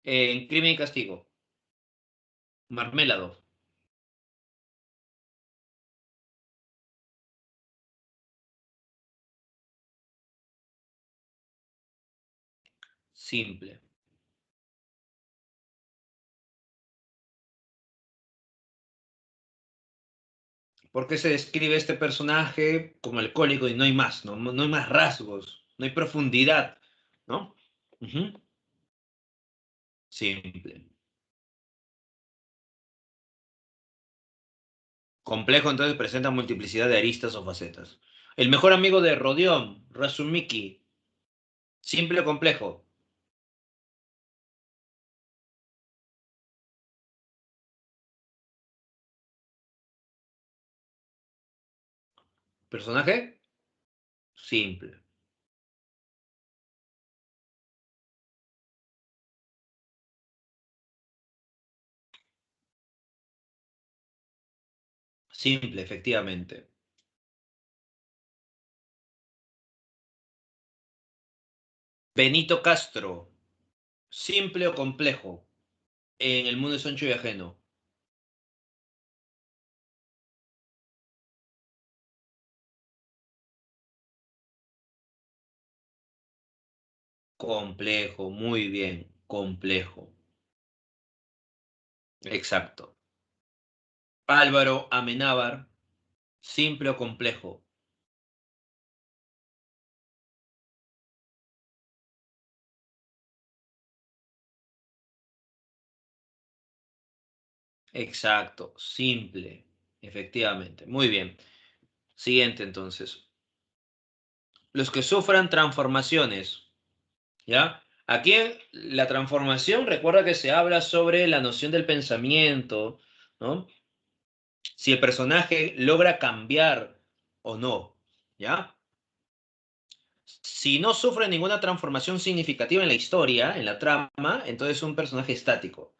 En Crimen y Castigo. Marmeladov, simple. ¿Por qué se describe este personaje como alcohólico y no hay más, no, no hay más rasgos, no hay profundidad, ¿no? Ujú. Simple. Complejo entonces presenta multiplicidad de aristas o facetas. El mejor amigo de Rodion, Razumiki. Simple o complejo. ¿Personaje? Simple. Simple, efectivamente. Benito Castro. Simple o complejo. En el mundo es ancho y ajeno. Complejo, muy bien. Complejo. Exacto. Álvaro Amenábar. Simple o complejo. Exacto. Simple. Efectivamente. Muy bien. Siguiente entonces. Los que sufran transformaciones. ¿Ya? Aquí la transformación, recuerda que se habla sobre la noción del pensamiento, ¿no? Si el personaje logra cambiar o no, ¿ya? Si no sufre ninguna transformación significativa en la historia, en la trama, entonces es un personaje estático.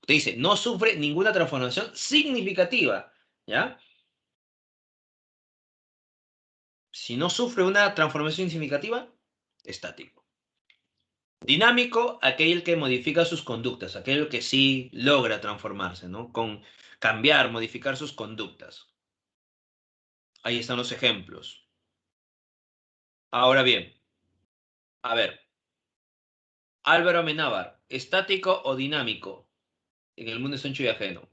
Usted dice, no sufre ninguna transformación significativa, ¿ya? Si no sufre una transformación significativa, estático. Dinámico, aquel que modifica sus conductas, aquel que sí logra transformarse, ¿no? Con cambiar, modificar sus conductas. Ahí están los ejemplos. Ahora bien, a ver, Álvaro Amenábar, ¿estático o dinámico? En el mundo es ancho y ajeno.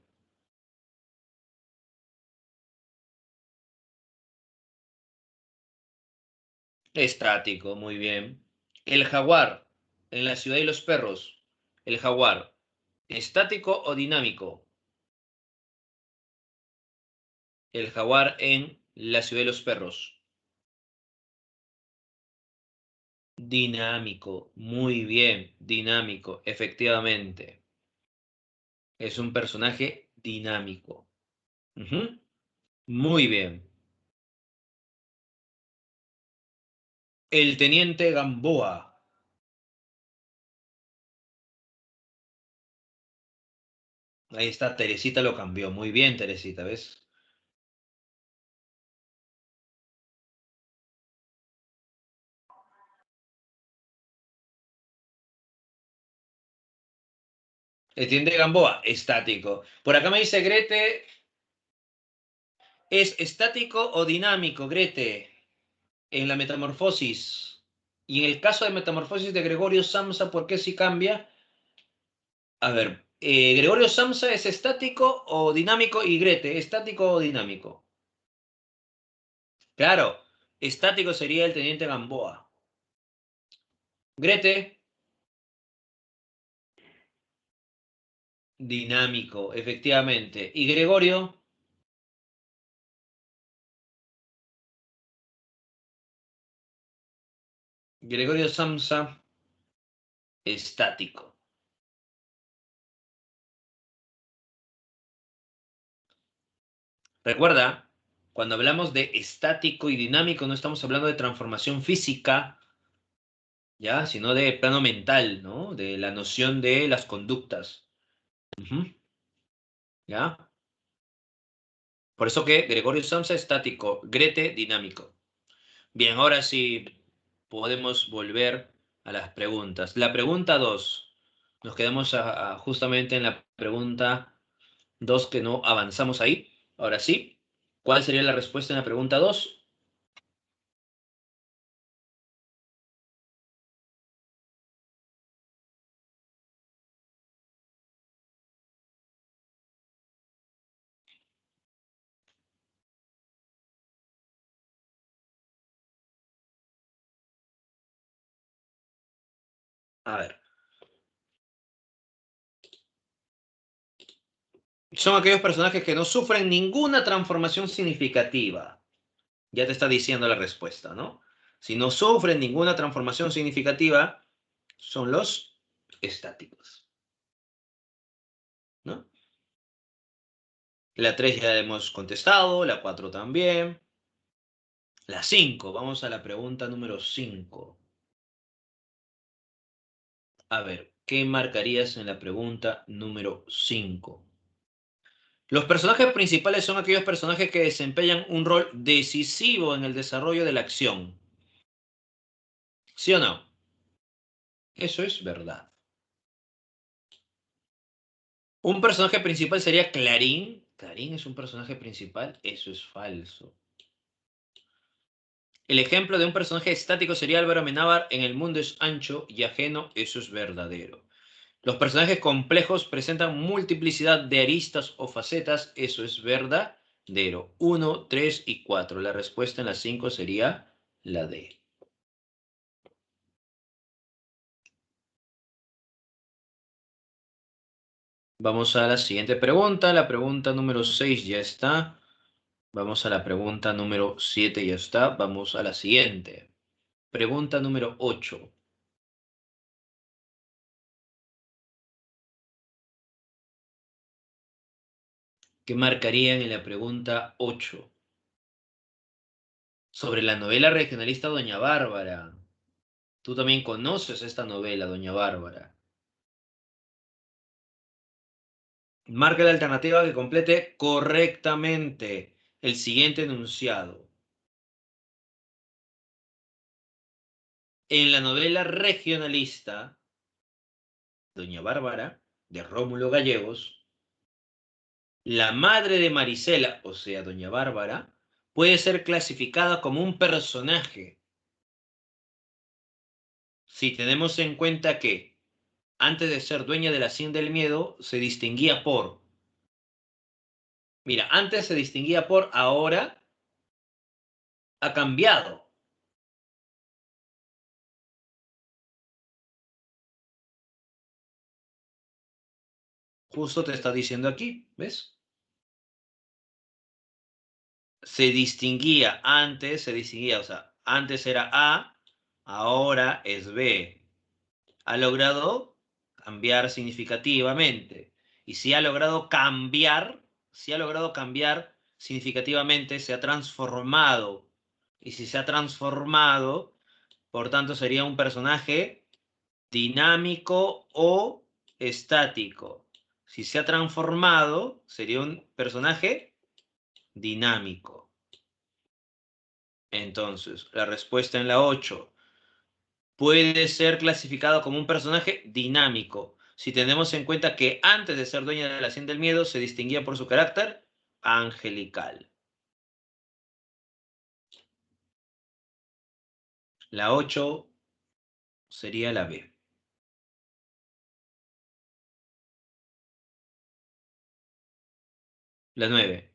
Estático, muy bien. El jaguar, en la ciudad y los perros. El jaguar, ¿estático o dinámico? El jaguar en la ciudad y los perros. Dinámico, muy bien, dinámico, efectivamente. Es un personaje dinámico. Ujú. Muy bien. El teniente Gamboa. Ahí está, Teresita lo cambió. Muy bien, Teresita, ¿ves? Etienne de Gamboa, estático. Por acá me dice Grete, ¿es estático o dinámico, Grete, en la metamorfosis? Y en el caso de metamorfosis de Gregorio Samsa, ¿por qué si cambia? A ver, ¿Gregorio Samsa es estático o dinámico? Y Grete, ¿estático o dinámico? Claro, estático sería el teniente Gamboa. Grete, dinámico, efectivamente. ¿Y Gregorio? Gregorio Samsa, estático. Recuerda, cuando hablamos de estático y dinámico, no estamos hablando de transformación física, ¿ya? Sino de plano mental, ¿no? De la noción de las conductas. Ujú, ¿ya? Por eso que Gregorio Samsa estático, Grete dinámico. Bien, ahora sí podemos volver a las preguntas. La pregunta 2. Nos quedamos justamente en la pregunta 2 que no avanzamos ahí. Ahora sí, ¿cuál sería la respuesta en la pregunta 2? A ver. Son aquellos personajes que no sufren ninguna transformación significativa. Ya te está diciendo la respuesta, ¿no? Si no sufren ninguna transformación significativa, son los estáticos, ¿no? La 3 ya hemos contestado, la 4 también. La 5, vamos a la pregunta número 5. A ver, ¿qué marcarías en la pregunta número 5? Los personajes principales son aquellos personajes que desempeñan un rol decisivo en el desarrollo de la acción. ¿Sí o no? Eso es verdad. Un personaje principal sería Clarín. Clarín es un personaje principal. Eso es falso. El ejemplo de un personaje estático sería Álvaro Amenábar en El mundo es ancho y ajeno. Eso es verdadero. Los personajes complejos presentan multiplicidad de aristas o facetas. Eso es verdadero. 1, 3 y 4. La respuesta en las 5 sería la D. Vamos a la siguiente pregunta. La pregunta número 6 ya está. Vamos a la pregunta número 7 ya está. Vamos a la siguiente. Pregunta número 8. ¿Qué marcarían en la pregunta 8? Sobre la novela regionalista Doña Bárbara. Tú también conoces esta novela, Doña Bárbara. Marca la alternativa que complete correctamente el siguiente enunciado. En la novela regionalista Doña Bárbara, de Rómulo Gallegos, la madre de Marisela, o sea, Doña Bárbara, puede ser clasificada como un personaje si tenemos en cuenta que antes de ser dueña de la hacienda del miedo, se distinguía por, mira, antes se distinguía por, ahora ha cambiado. Justo te está diciendo aquí, ¿ves? Se distinguía, o sea, antes era A, ahora es B. Ha logrado cambiar significativamente. Y si ha logrado cambiar, si ha logrado cambiar significativamente, se ha transformado. Y si se ha transformado, por tanto, sería un personaje dinámico o estático. Si se ha transformado, sería un personaje dinámico. Entonces, la respuesta en la 8 puede ser clasificado como un personaje dinámico, si tenemos en cuenta que antes de ser dueña de la Hacienda del Miedo se distinguía por su carácter angelical. La 8 sería la B. La 9.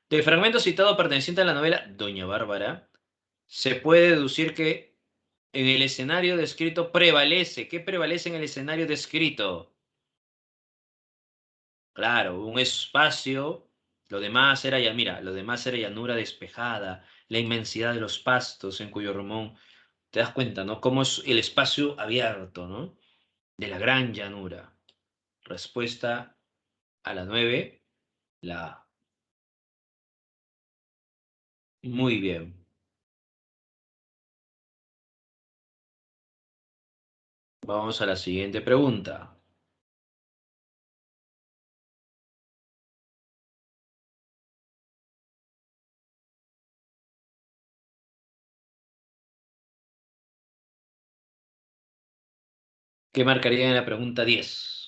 Del fragmento citado perteneciente a la novela Doña Bárbara, se puede deducir que en el escenario descrito prevalece. ¿Qué prevalece en el escenario descrito? Claro, un espacio. Lo demás era ya, mira, lo demás era llanura despejada, la inmensidad de los pastos en cuyo rumón te das cuenta, ¿no? Cómo es el espacio abierto, ¿no? De la gran llanura. Respuesta a la 9, la A. Muy bien. Vamos a la siguiente pregunta. ¿Qué marcaría en la pregunta 10?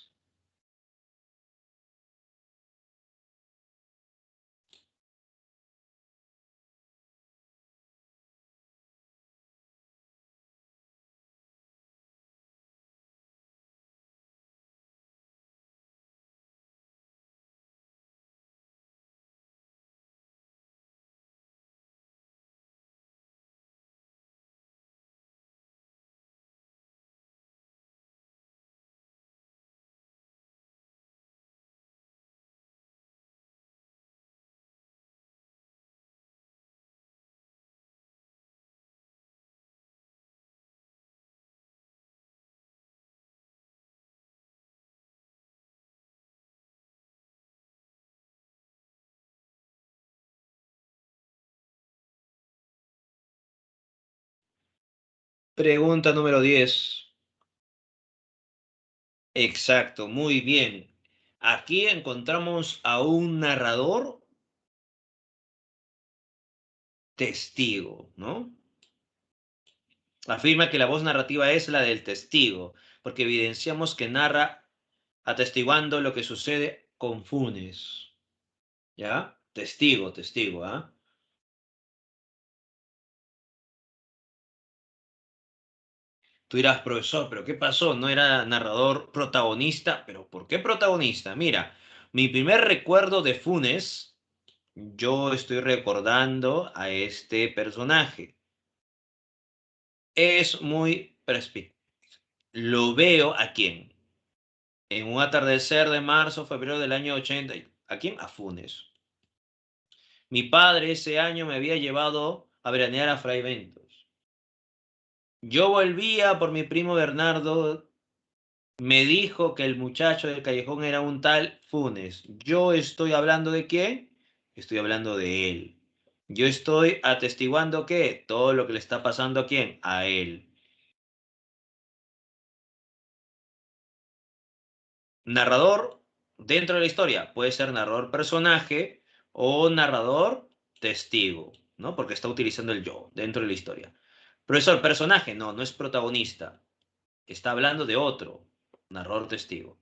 Pregunta número 10. Exacto, muy bien. Aquí encontramos a un narrador testigo, ¿no? Afirma que la voz narrativa es la del testigo, porque evidenciamos que narra atestiguando lo que sucede con Funes. ¿Ya? Testigo, testigo, ¿ah? Tú dirás, profesor, ¿pero qué pasó? ¿No era narrador protagonista? ¿Pero por qué protagonista? Mira, mi primer recuerdo de Funes, yo estoy recordando a este personaje. Es muy perspicaz. Lo veo a quién. En un atardecer de marzo, febrero del año 80. ¿A quién? A Funes. Mi padre ese año me había llevado a veranear a Fray Bentos. Yo volvía por mi primo Bernardo. Me dijo que el muchacho del callejón era un tal Funes. ¿Yo estoy hablando de quién? Estoy hablando de él. Yo estoy atestiguando que todo lo que le está pasando a quién? A él. Narrador dentro de la historia puede ser narrador personaje o narrador testigo, ¿no? Porque está utilizando el yo dentro de la historia. Profesor, personaje, no, no es protagonista. Está hablando de otro, narrador testigo.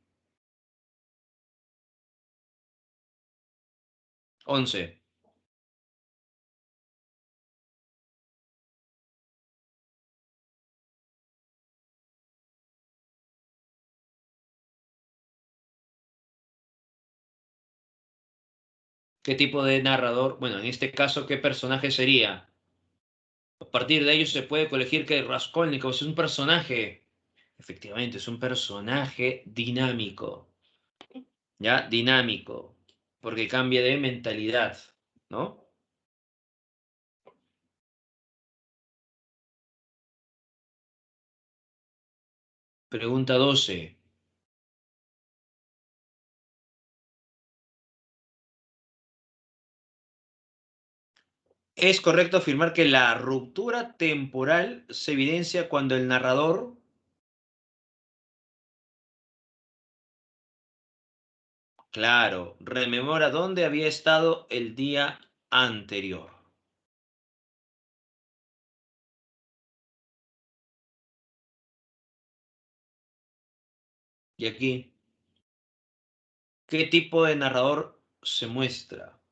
11. ¿Qué tipo de narrador? Bueno, en este caso, ¿qué personaje sería? A partir de ello se puede colegir que Raskolnikov es un personaje. Efectivamente, es un personaje dinámico. ¿Ya? Dinámico. Porque cambia de mentalidad, ¿no? Pregunta 12. Es correcto afirmar que la ruptura temporal se evidencia cuando el narrador, claro, rememora dónde había estado el día anterior. Y aquí, ¿qué tipo de narrador se muestra?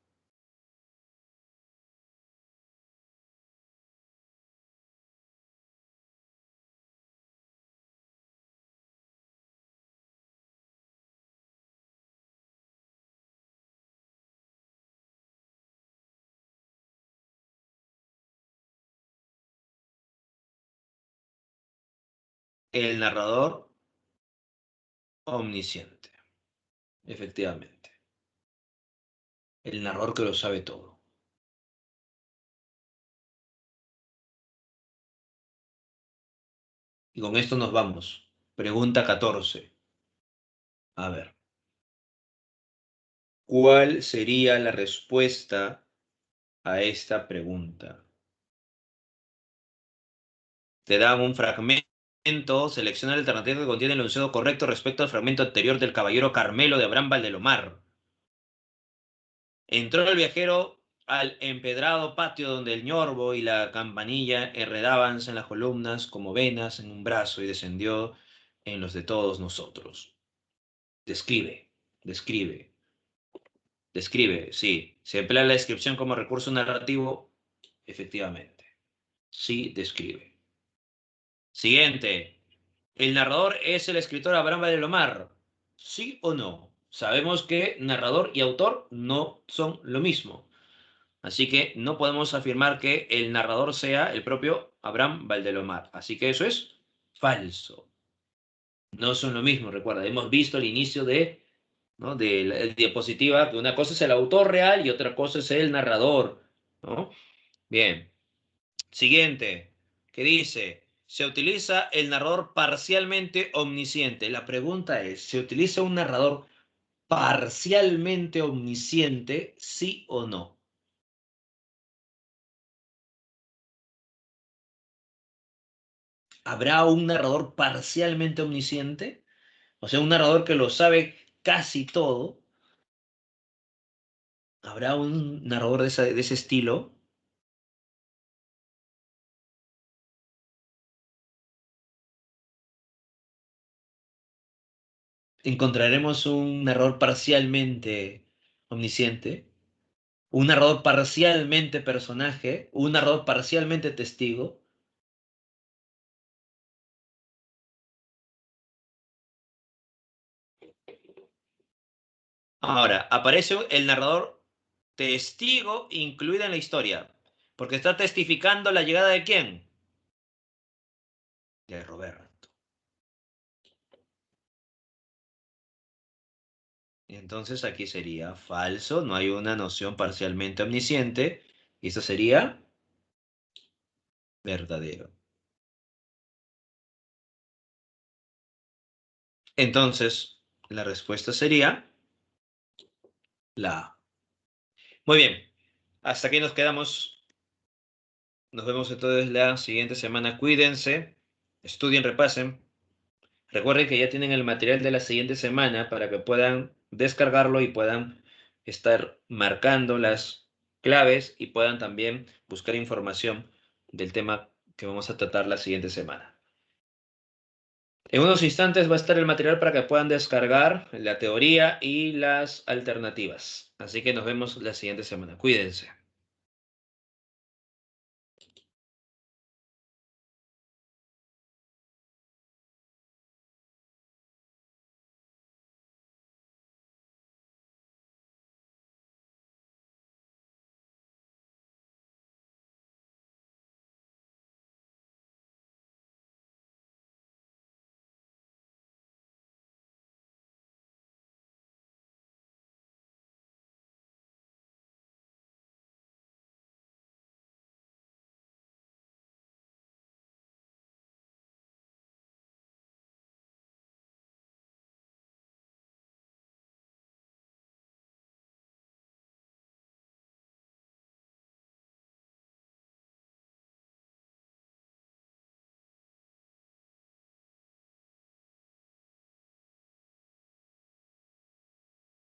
El narrador omnisciente, efectivamente. El narrador que lo sabe todo. Y con esto nos vamos. Pregunta 14. A ver, ¿cuál sería la respuesta a esta pregunta? Te dan un fragmento, selecciona la alternativa que contiene el enunciado correcto respecto al fragmento anterior del Caballero Carmelo de Abraham Valdelomar. Entró el viajero al empedrado patio donde el ñorbo y la campanilla enredábanse en las columnas como venas en un brazo y descendió en los de todos nosotros. Describe, describe, describe, sí. Se emplea la descripción como recurso narrativo, efectivamente. Sí, describe. Siguiente. ¿El narrador es el escritor Abraham Valdelomar? ¿Sí o no? Sabemos que narrador y autor no son lo mismo. Así que no podemos afirmar que el narrador sea el propio Abraham Valdelomar. Así que eso es falso. No son lo mismo, recuerda. Hemos visto el inicio ¿no? de la diapositiva que una cosa es el autor real y otra cosa es el narrador, ¿no? Bien. Siguiente, que dice, se utiliza el narrador parcialmente omnisciente. La pregunta es, ¿se utiliza un narrador parcialmente omnisciente, sí o no? ¿Habrá un narrador parcialmente omnisciente? O sea, un narrador que lo sabe casi todo. ¿Habrá un narrador de ese estilo? ¿Encontraremos un narrador parcialmente omnisciente? ¿Un narrador parcialmente personaje? ¿Un narrador parcialmente testigo? Ahora, aparece el narrador testigo incluido en la historia, porque está testificando la llegada de quién? De Roberto. Entonces aquí sería falso, no hay una noción parcialmente omnisciente, y esto sería verdadero. Entonces, la respuesta sería la A. Muy bien, hasta aquí nos quedamos. Nos vemos entonces la siguiente semana. Cuídense, estudien, repasen. Recuerden que ya tienen el material de la siguiente semana para que puedan descargarlo y puedan estar marcando las claves y puedan también buscar información del tema que vamos a tratar la siguiente semana. En unos instantes va a estar el material para que puedan descargar la teoría y las alternativas. Así que nos vemos la siguiente semana. Cuídense.